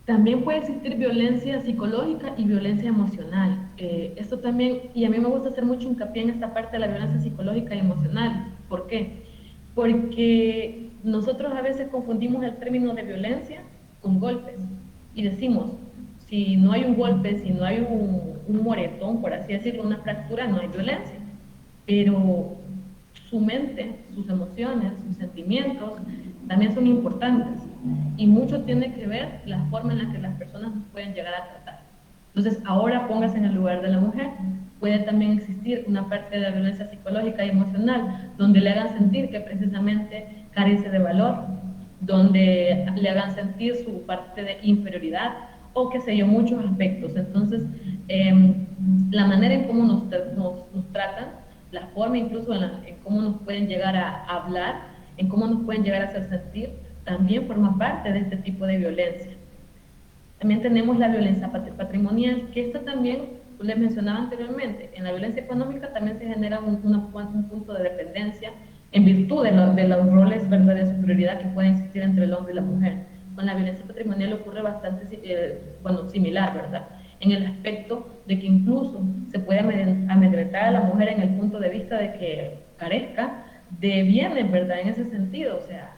También puede existir violencia psicológica y violencia emocional. Esto también, y a mí me gusta hacer mucho hincapié en esta parte de la violencia psicológica y emocional. ¿Por qué? Porque nosotros a veces confundimos el término de violencia con golpes y decimos, si no hay un golpe, si no hay un moretón, por así decirlo, una fractura, no hay violencia. Pero su mente, sus emociones, sus sentimientos también son importantes. y mucho tiene que ver la forma en la que las personas nos pueden llegar a tratar. Entonces, ahora póngase en el lugar de la mujer. Puede también existir una parte de la violencia psicológica y emocional donde le hagan sentir que precisamente carece de valor, donde le hagan sentir su parte de inferioridad o qué sé yo, muchos aspectos. Entonces, la manera en cómo nos tratan, la forma incluso en cómo nos pueden llegar a hablar, en cómo nos pueden llegar a hacer sentir, también forma parte de este tipo de violencia. También tenemos la violencia patrimonial, que esta también, les mencionaba anteriormente, en la violencia económica también se genera un punto de dependencia en virtud de los roles, ¿verdad?, de superioridad que pueden existir entre el hombre y la mujer. Con la violencia patrimonial ocurre bastante, similar, ¿verdad?, en el aspecto de que incluso se puede amedrentar a la mujer en el punto de vista de que carezca de bienes, ¿verdad?, en ese sentido, o sea,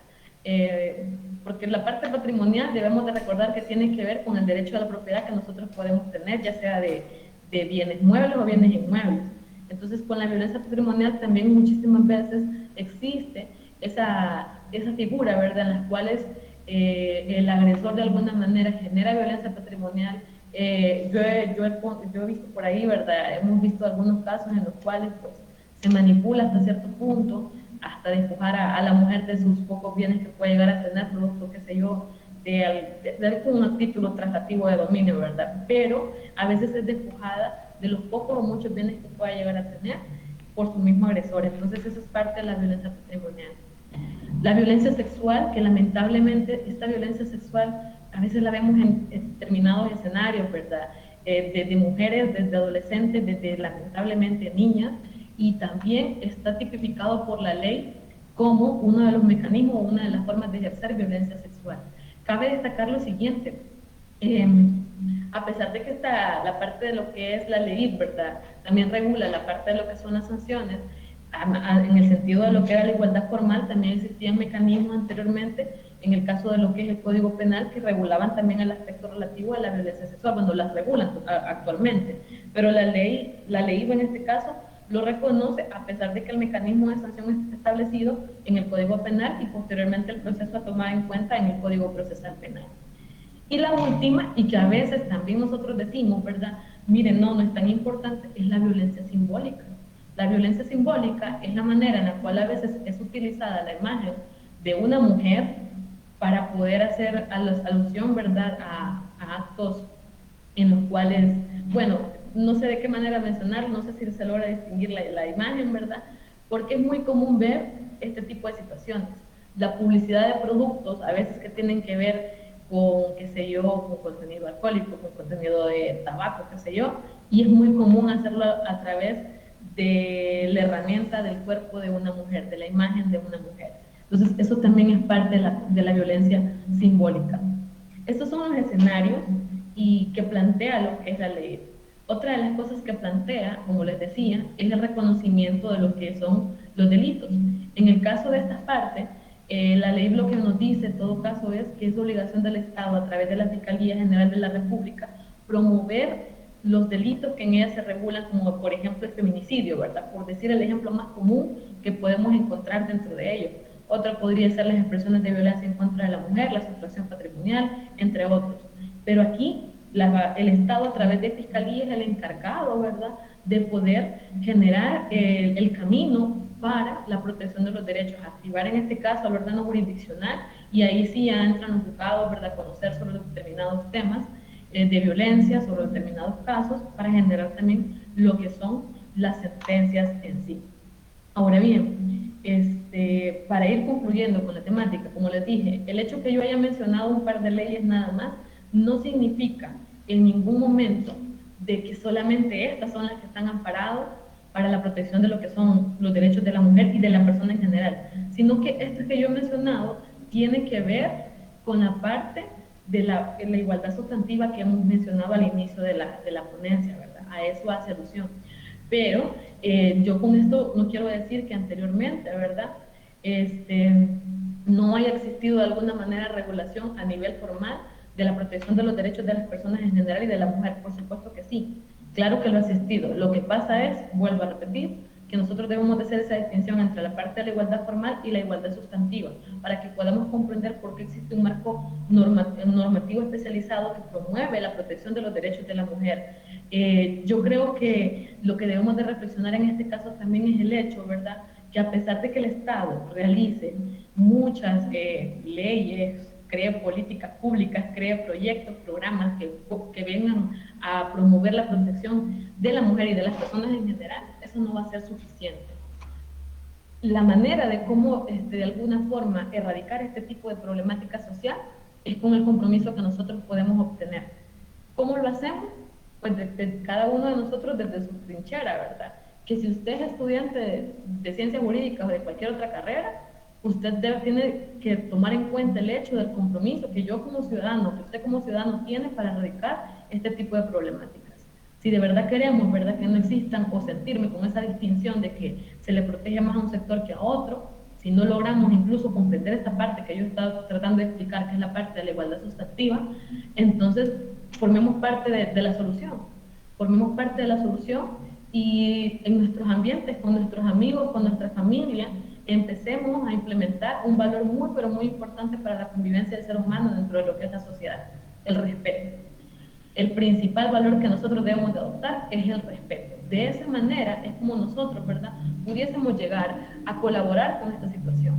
porque la parte patrimonial debemos de recordar que tiene que ver con el derecho a la propiedad que nosotros podemos tener, ya sea de bienes muebles o bienes inmuebles. Entonces, con la violencia patrimonial también muchísimas veces existe esa figura, ¿verdad?, en las cuales el agresor de alguna manera genera violencia patrimonial. Yo he visto por ahí, ¿verdad?, hemos visto algunos casos en los cuales pues, se manipula hasta cierto punto, hasta despojar a la mujer de sus pocos bienes que puede llegar a tener, producto, qué sé yo, de algún título transitivo de dominio, ¿verdad? Pero a veces es despojada de los pocos o muchos bienes que pueda llegar a tener por su mismo agresor. Entonces eso es parte de la violencia patrimonial. La violencia sexual, que lamentablemente esta violencia sexual a veces la vemos en determinados escenarios, ¿verdad? Desde mujeres, desde adolescentes, desde lamentablemente niñas, y también está tipificado por la ley como uno de los mecanismos, una de las formas de ejercer violencia sexual. Cabe destacar lo siguiente, a pesar de que está la parte de lo que es la ley, ¿verdad?, también regula la parte de lo que son las sanciones, en el sentido de lo que era la igualdad formal, también existían mecanismos anteriormente, en el caso de lo que es el Código Penal, que regulaban también el aspecto relativo a la violencia sexual, bueno, las regulan actualmente, pero la ley en este caso lo reconoce, a pesar de que el mecanismo de sanción está establecido en el Código Penal y posteriormente el proceso a tomar en cuenta en el Código Procesal Penal. Y la última, y que a veces también nosotros decimos, ¿verdad?, miren, no es tan importante, es la violencia simbólica. La violencia simbólica es la manera en la cual a veces es utilizada la imagen de una mujer para poder hacer alusión, ¿verdad?, a actos en los cuales, bueno, no sé de qué manera mencionar, no sé si se logra distinguir la imagen, ¿verdad?, porque es muy común ver este tipo de situaciones. La publicidad de productos, a veces que tienen que ver con, qué sé yo, con contenido alcohólico, con contenido de tabaco, qué sé yo, y es muy común hacerlo a través de la herramienta del cuerpo de una mujer, de la imagen de una mujer. Entonces, eso también es parte de la violencia simbólica. Estos son los escenarios y que plantea lo que es la ley. Otra de las cosas que plantea, como les decía, es el reconocimiento de lo que son los delitos. En el caso de estas partes, la ley lo que nos dice en todo caso es que es obligación del Estado, a través de la Fiscalía General de la República, promover los delitos que en ella se regulan, como por ejemplo el feminicidio, ¿verdad?, por decir el ejemplo más común que podemos encontrar dentro de ellos. Otra podría ser las expresiones de violencia en contra de la mujer, la sustracción patrimonial, entre otros. Pero aquí el Estado a través de Fiscalía es el encargado, ¿verdad?, de poder generar el camino para la protección de los derechos, activar en este caso el órgano jurisdiccional, y ahí sí ya entran los juzgados, ¿verdad?, conocer sobre determinados temas de violencia, sobre determinados casos, para generar también lo que son las sentencias en sí. Ahora bien, para ir concluyendo con la temática, como les dije, el hecho que yo haya mencionado un par de leyes nada más, no significa en ningún momento de que solamente estas son las que están amparadas para la protección de lo que son los derechos de la mujer y de la persona en general, sino que estas que yo he mencionado tienen que ver con la parte de la igualdad sustantiva que hemos mencionado al inicio de la ponencia, ¿verdad? A eso hace alusión. Pero yo con esto no quiero decir que anteriormente, ¿verdad?, no haya existido de alguna manera regulación a nivel formal de la protección de los derechos de las personas en general y de la mujer. Por supuesto que sí, claro que lo ha existido. Lo que pasa es, vuelvo a repetir, que nosotros debemos de hacer esa distinción entre la parte de la igualdad formal y la igualdad sustantiva, para que podamos comprender por qué existe un marco normativo especializado que promueve la protección de los derechos de la mujer. Yo creo que lo que debemos de reflexionar en este caso también es el hecho, ¿verdad?, que a pesar de que el Estado realice muchas leyes, cree políticas públicas, cree proyectos, programas que vengan a promover la protección de la mujer y de las personas en general, eso no va a ser suficiente. La manera de cómo, de alguna forma, erradicar este tipo de problemática social es con el compromiso que nosotros podemos obtener. ¿Cómo lo hacemos? Pues desde cada uno de nosotros desde su trinchera, ¿verdad? Que si usted es estudiante de ciencias jurídicas o de cualquier otra carrera, usted tiene que tomar en cuenta el hecho del compromiso que yo como ciudadano, que usted como ciudadano tiene para erradicar este tipo de problemáticas. Si de verdad queremos, ¿verdad?, que no existan, o sentirme con esa distinción de que se le protege más a un sector que a otro, si no logramos incluso comprender esta parte que yo he estado tratando de explicar, que es la parte de la igualdad sustantiva, entonces formemos parte de la solución. Formemos parte de la solución y en nuestros ambientes, con nuestros amigos, con nuestra familia, empecemos a implementar un valor muy, pero muy importante para la convivencia del ser humano dentro de lo que es la sociedad, el respeto. El principal valor que nosotros debemos de adoptar es el respeto. De esa manera es como nosotros, ¿verdad?, pudiésemos llegar a colaborar con esta situación.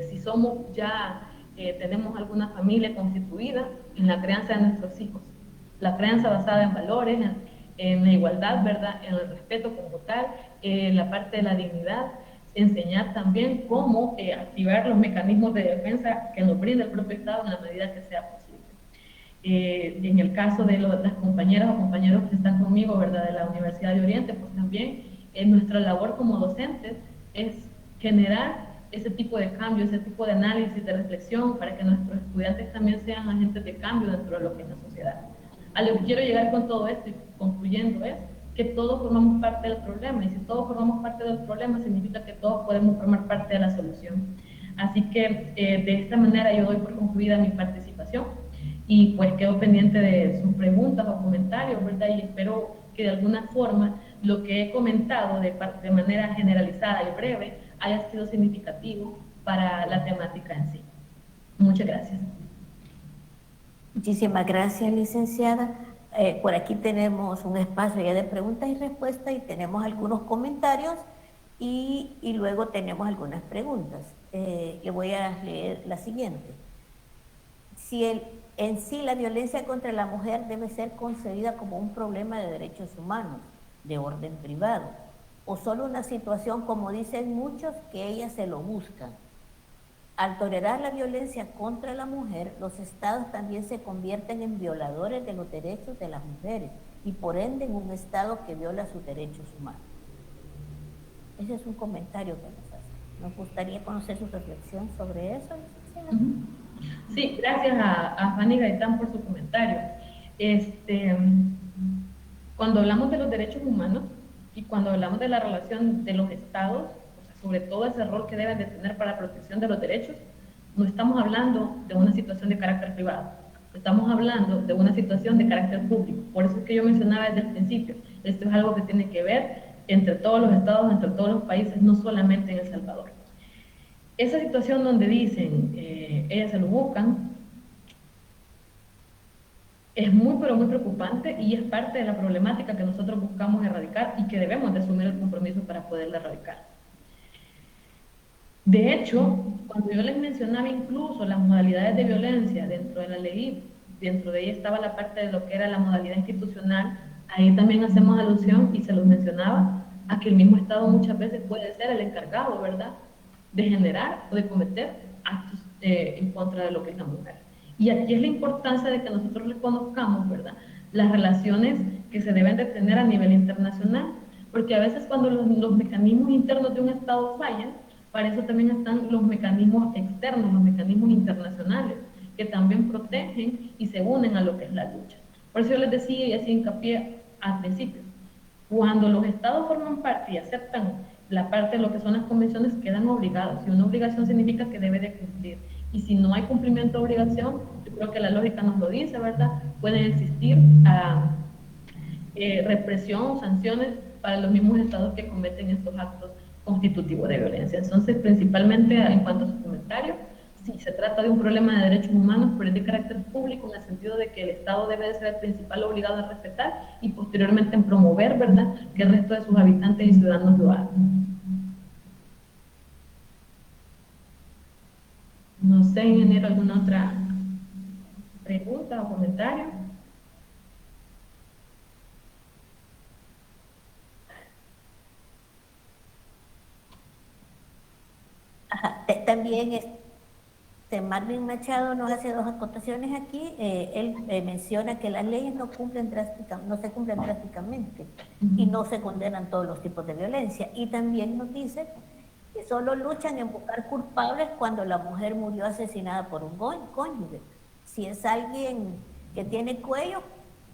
Si somos ya, tenemos alguna familia constituida en la crianza de nuestros hijos, la crianza basada en valores, en la igualdad, ¿verdad?, en el respeto como tal, en la parte de la dignidad, enseñar también cómo activar los mecanismos de defensa que nos brinda el propio Estado en la medida que sea posible. En el caso de las compañeras o compañeros que están conmigo, ¿verdad?, de la Universidad de Oriente, pues también nuestra labor como docentes es generar ese tipo de cambio, ese tipo de análisis, de reflexión, para que nuestros estudiantes también sean agentes de cambio dentro de lo que es la sociedad. A lo que quiero llegar con todo esto y concluyendo es que todos formamos parte del problema, y si todos formamos parte del problema significa que todos podemos formar parte de la solución. Así que de esta manera yo doy por concluida mi participación y pues quedo pendiente de sus preguntas o comentarios, ¿verdad? Y espero que de alguna forma lo que he comentado de manera generalizada y breve haya sido significativo para la temática en sí. Muchas gracias. Muchísimas gracias, licenciada. Por aquí tenemos un espacio ya de preguntas y respuestas y tenemos algunos comentarios y luego tenemos algunas preguntas. Le voy a leer la siguiente. Si en sí la violencia contra la mujer debe ser concebida como un problema de derechos humanos, de orden privado, o solo una situación, como dicen muchos, que ellas se lo buscan. Al tolerar la violencia contra la mujer, los estados también se convierten en violadores de los derechos de las mujeres y por ende en un estado que viola sus derechos humanos. Ese es un comentario que nos hace. Nos gustaría conocer su reflexión sobre eso. Sí, gracias a Fanny Gaitán por su comentario. Cuando hablamos de los derechos humanos y cuando hablamos de la relación de los estados, sobre todo ese rol que deben de tener para la protección de los derechos, no estamos hablando de una situación de carácter privado, estamos hablando de una situación de carácter público. Por eso es que yo mencionaba desde el principio, esto es algo que tiene que ver entre todos los estados, entre todos los países, no solamente en El Salvador. Esa situación donde dicen, ellas se lo buscan, es muy pero muy preocupante y es parte de la problemática que nosotros buscamos erradicar y que debemos de asumir el compromiso para poderla erradicar. De hecho, cuando yo les mencionaba incluso las modalidades de violencia dentro de la ley, dentro de ella estaba la parte de lo que era la modalidad institucional, ahí también hacemos alusión, y se los mencionaba, a que el mismo Estado muchas veces puede ser el encargado, ¿verdad?, de generar o de cometer actos en contra de lo que es la mujer. Y aquí es la importancia de que nosotros reconozcamos, ¿verdad?, las relaciones que se deben de tener a nivel internacional, porque a veces cuando los mecanismos internos de un Estado fallan, para eso también están los mecanismos externos, los mecanismos internacionales, que también protegen y se unen a lo que es la lucha. Por eso yo les decía y hacía hincapié al principio, cuando los estados forman parte y aceptan la parte de lo que son las convenciones, quedan obligados, y una obligación significa que debe de cumplir. Y si no hay cumplimiento de obligación, yo creo que la lógica nos lo dice, ¿verdad? Pueden existir represión o sanciones para los mismos estados que cometen estos actos constitutivos de violencia. Entonces, principalmente en cuanto a su comentario, sí, se trata de un problema de derechos humanos, pero es de carácter público en el sentido de que el Estado debe de ser el principal obligado a respetar y posteriormente en promover, ¿verdad?, que el resto de sus habitantes y ciudadanos lo hagan. No sé, ingeniero, ¿alguna otra pregunta o comentario? Ajá, también Marvin Machado nos hace dos acotaciones aquí. Él menciona que las leyes no se cumplen drásticamente y no se condenan todos los tipos de violencia. Y también nos dice que solo luchan en buscar culpables cuando la mujer murió asesinada por un cónyuge. Si es alguien que tiene cuello,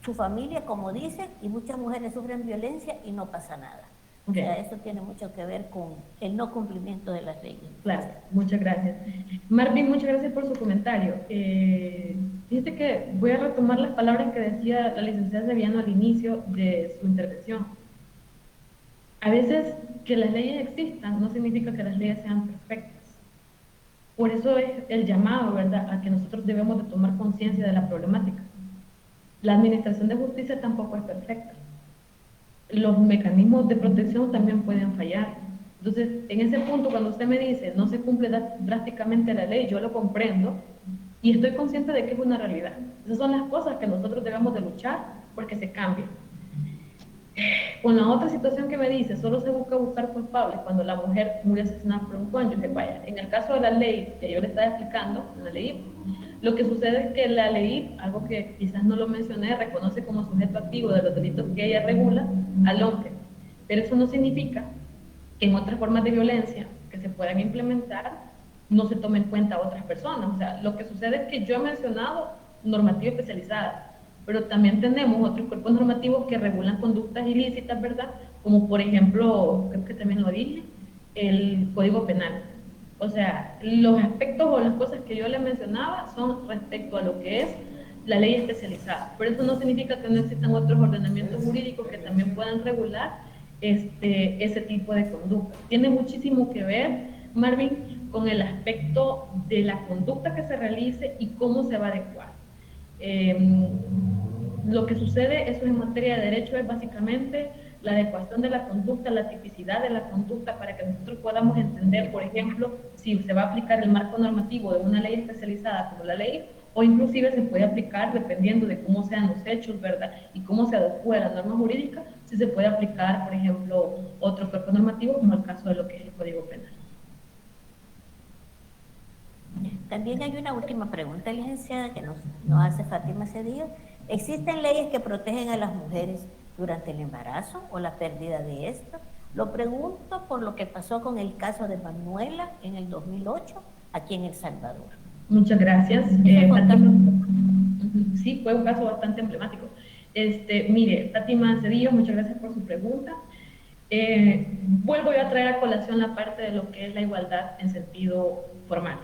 su familia, como dicen, y muchas mujeres sufren violencia y no pasa nada. Okay. O sea, eso tiene mucho que ver con el no cumplimiento de las leyes. Claro, muchas gracias. Marvin, muchas gracias por su comentario. Fíjate que voy a retomar las palabras que decía la licenciada Sevillano al inicio de su intervención. A veces que las leyes existan no significa que las leyes sean perfectas. Por eso es el llamado, ¿verdad?, a que nosotros debemos de tomar conciencia de la problemática. La administración de justicia tampoco es perfecta. Los mecanismos de protección también pueden fallar. Entonces, en ese punto, cuando usted me dice no se cumple drásticamente la ley, yo lo comprendo y estoy consciente de que es una realidad. Esas son las cosas que nosotros debemos de luchar porque se cambien. Con la otra situación que me dice, solo se buscar culpables cuando la mujer murió asesinada por un cónyuge. Vaya, en el caso de la ley que yo le estaba explicando, la ley, lo que sucede es que la ley, algo que quizás no lo mencioné, reconoce como sujeto activo de los delitos que ella regula al hombre. Pero eso no significa que en otras formas de violencia que se puedan implementar no se tomen en cuenta a otras personas. O sea, lo que sucede es que yo he mencionado normativa especializada, pero también tenemos otros cuerpos normativos que regulan conductas ilícitas, ¿verdad? Como por ejemplo, creo que también lo dije, el Código Penal. O sea, los aspectos o las cosas que yo le mencionaba son respecto a lo que es la ley especializada. Pero eso no significa que no existan otros ordenamientos jurídicos que también puedan regular ese tipo de conducta. Tiene muchísimo que ver, Marvin, con el aspecto de la conducta que se realice y cómo se va a adecuar. Lo que sucede, eso en materia de derecho, es básicamente la adecuación de la conducta, la tipicidad de la conducta para que nosotros podamos entender, por ejemplo, si se va a aplicar el marco normativo de una ley especializada como la ley, o inclusive se puede aplicar, dependiendo de cómo sean los hechos, ¿verdad?, y cómo se adecue a la norma jurídica, si se puede aplicar, por ejemplo, otro cuerpo normativo, como el caso de lo que es el Código Penal. También hay una última pregunta, licenciada, que nos hace Fátima Cedillo. ¿Existen leyes que protegen a las mujeres durante el embarazo o la pérdida de esta? Lo pregunto por lo que pasó con el caso de Manuela en el 2008, aquí en El Salvador. Muchas gracias. Sí, fue un caso bastante emblemático. Mire, Fátima Cedillo, muchas gracias por su pregunta. Vuelvo yo a traer a colación la parte de lo que es la igualdad en sentido formal.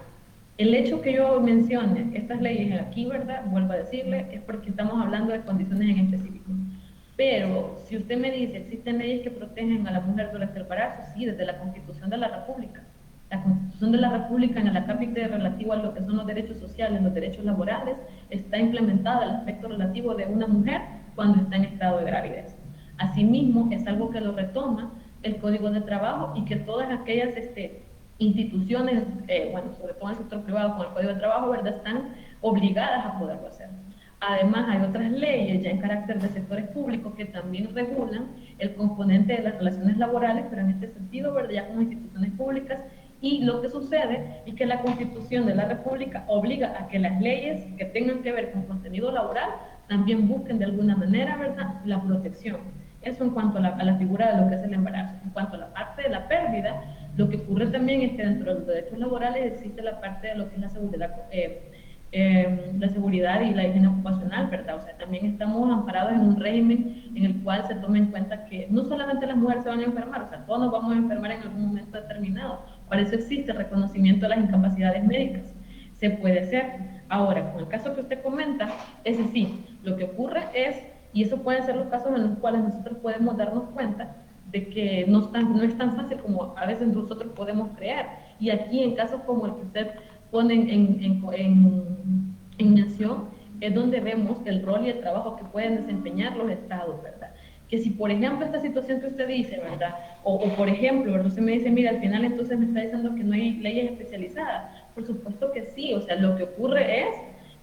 El hecho que yo mencione estas leyes aquí, ¿verdad?, vuelvo a decirle, es porque estamos hablando de condiciones en específico. Pero si usted me dice, ¿existen leyes que protegen a la mujer durante el embarazo? Sí, desde la Constitución de la República. La Constitución de la República, en el acápite relativo a lo que son los derechos sociales, los derechos laborales, está implementada el aspecto relativo de una mujer cuando está en estado de gravidez. Asimismo, es algo que lo retoma el Código de Trabajo y que todas aquellas instituciones, sobre todo en el sector privado con el Código de Trabajo, ¿verdad?, están obligadas a poderlo hacer. Además, hay otras leyes ya en carácter de sectores públicos que también regulan el componente de las relaciones laborales, pero en este sentido, ¿verdad?, ya como instituciones públicas. Y lo que sucede es que la Constitución de la República obliga a que las leyes que tengan que ver con contenido laboral también busquen de alguna manera, ¿verdad?, la protección. Eso en cuanto a la figura de lo que es el embarazo. En cuanto a la parte de la pérdida, lo que ocurre también es que dentro de los derechos laborales existe la parte de lo que es la seguridad y la higiene ocupacional, ¿verdad? O sea, también estamos amparados en un régimen en el cual se toma en cuenta que no solamente las mujeres se van a enfermar, o sea, todos nos vamos a enfermar en algún momento determinado. Para eso existe el reconocimiento de las incapacidades médicas. Se puede hacer. Ahora, con el caso que usted comenta, ese sí, lo que ocurre es, Y eso pueden ser los casos en los cuales nosotros podemos darnos cuenta de que no es tan fácil como a veces nosotros podemos creer. Y aquí, en casos como el que usted pone en mención, es donde vemos el rol y el trabajo que pueden desempeñar los estados, ¿verdad? Que si, por ejemplo, esta situación que usted dice, ¿verdad? O por ejemplo, ¿verdad? Usted me dice, mira, al final entonces me está diciendo que no hay leyes especializadas. Por supuesto que sí, o sea, lo que ocurre es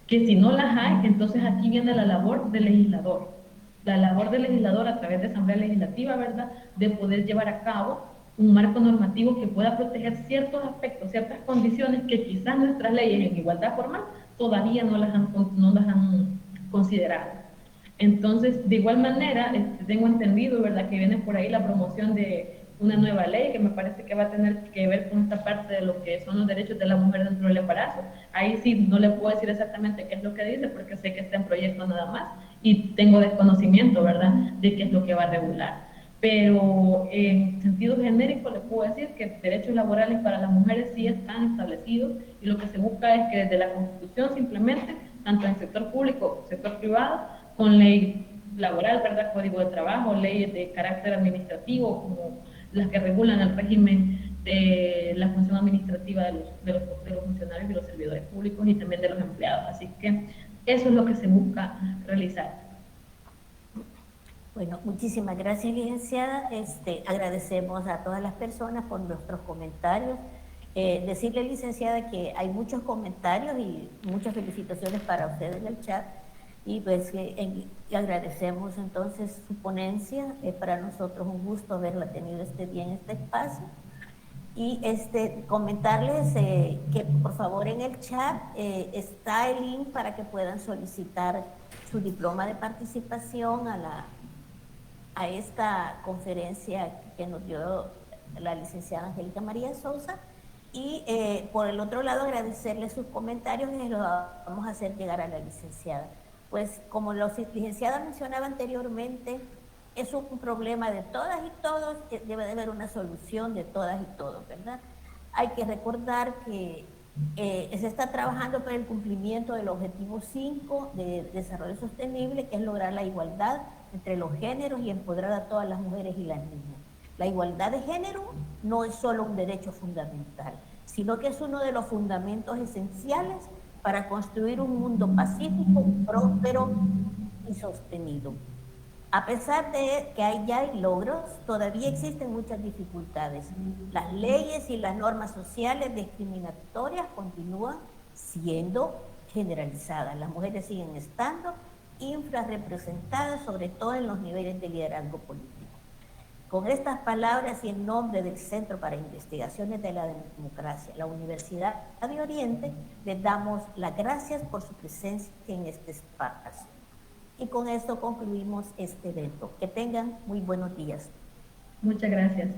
que si no las hay, entonces aquí viene la labor del legislador. La labor del legislador a través de Asamblea Legislativa, ¿verdad? De poder llevar a cabo un marco normativo que pueda proteger ciertos aspectos, ciertas condiciones que quizás nuestras leyes en igualdad formal todavía no las han considerado. Entonces, de igual manera, tengo entendido, ¿verdad?, que viene por ahí la promoción de una nueva ley que me parece que va a tener que ver con esta parte de lo que son los derechos de la mujer dentro del embarazo. Ahí sí no le puedo decir exactamente qué es lo que dice, porque sé que está en proyecto nada más y tengo desconocimiento, ¿verdad?, de qué es lo que va a regular. Pero en sentido genérico le puedo decir que derechos laborales para las mujeres sí están establecidos y lo que se busca es que desde la Constitución simplemente, tanto en el sector público, sector privado, con ley laboral, ¿verdad?, código de trabajo, leyes de carácter administrativo, como las que regulan el régimen de la función administrativa de los funcionarios y los servidores públicos y también de los empleados. Así que eso es lo que se busca realizar. Bueno, muchísimas gracias, licenciada. Agradecemos a todas las personas por nuestros comentarios. Decirle, licenciada, que hay muchos comentarios y muchas felicitaciones para usted en el chat. Y pues agradecemos entonces su ponencia. Es para nosotros un gusto haberla tenido este día en este espacio. Y comentarles que por favor en el chat está el link para que puedan solicitar su diploma de participación a esta conferencia que nos dio la licenciada Angélica María Sousa. Y por el otro lado, agradecerle sus comentarios y los vamos a hacer llegar a la licenciada. Pues como la licenciada mencionaba anteriormente, es un problema de todas y todos, debe de haber una solución de todas y todos, ¿verdad? Hay que recordar que se está trabajando para el cumplimiento del objetivo 5 de desarrollo sostenible, que es lograr la igualdad entre los géneros y empoderar a todas las mujeres y las niñas. La igualdad de género no es solo un derecho fundamental, sino que es uno de los fundamentos esenciales para construir un mundo pacífico, próspero y sostenido. A pesar de que ya hay logros, todavía existen muchas dificultades. Las leyes y las normas sociales discriminatorias continúan siendo generalizadas. Las mujeres siguen estando infrarrepresentadas, sobre todo en los niveles de liderazgo político. Con estas palabras y en nombre del Centro para Investigaciones de la Democracia, la Universidad de Oriente, les damos las gracias por su presencia en este espacio. Y con esto concluimos este evento. Que tengan muy buenos días. Muchas gracias.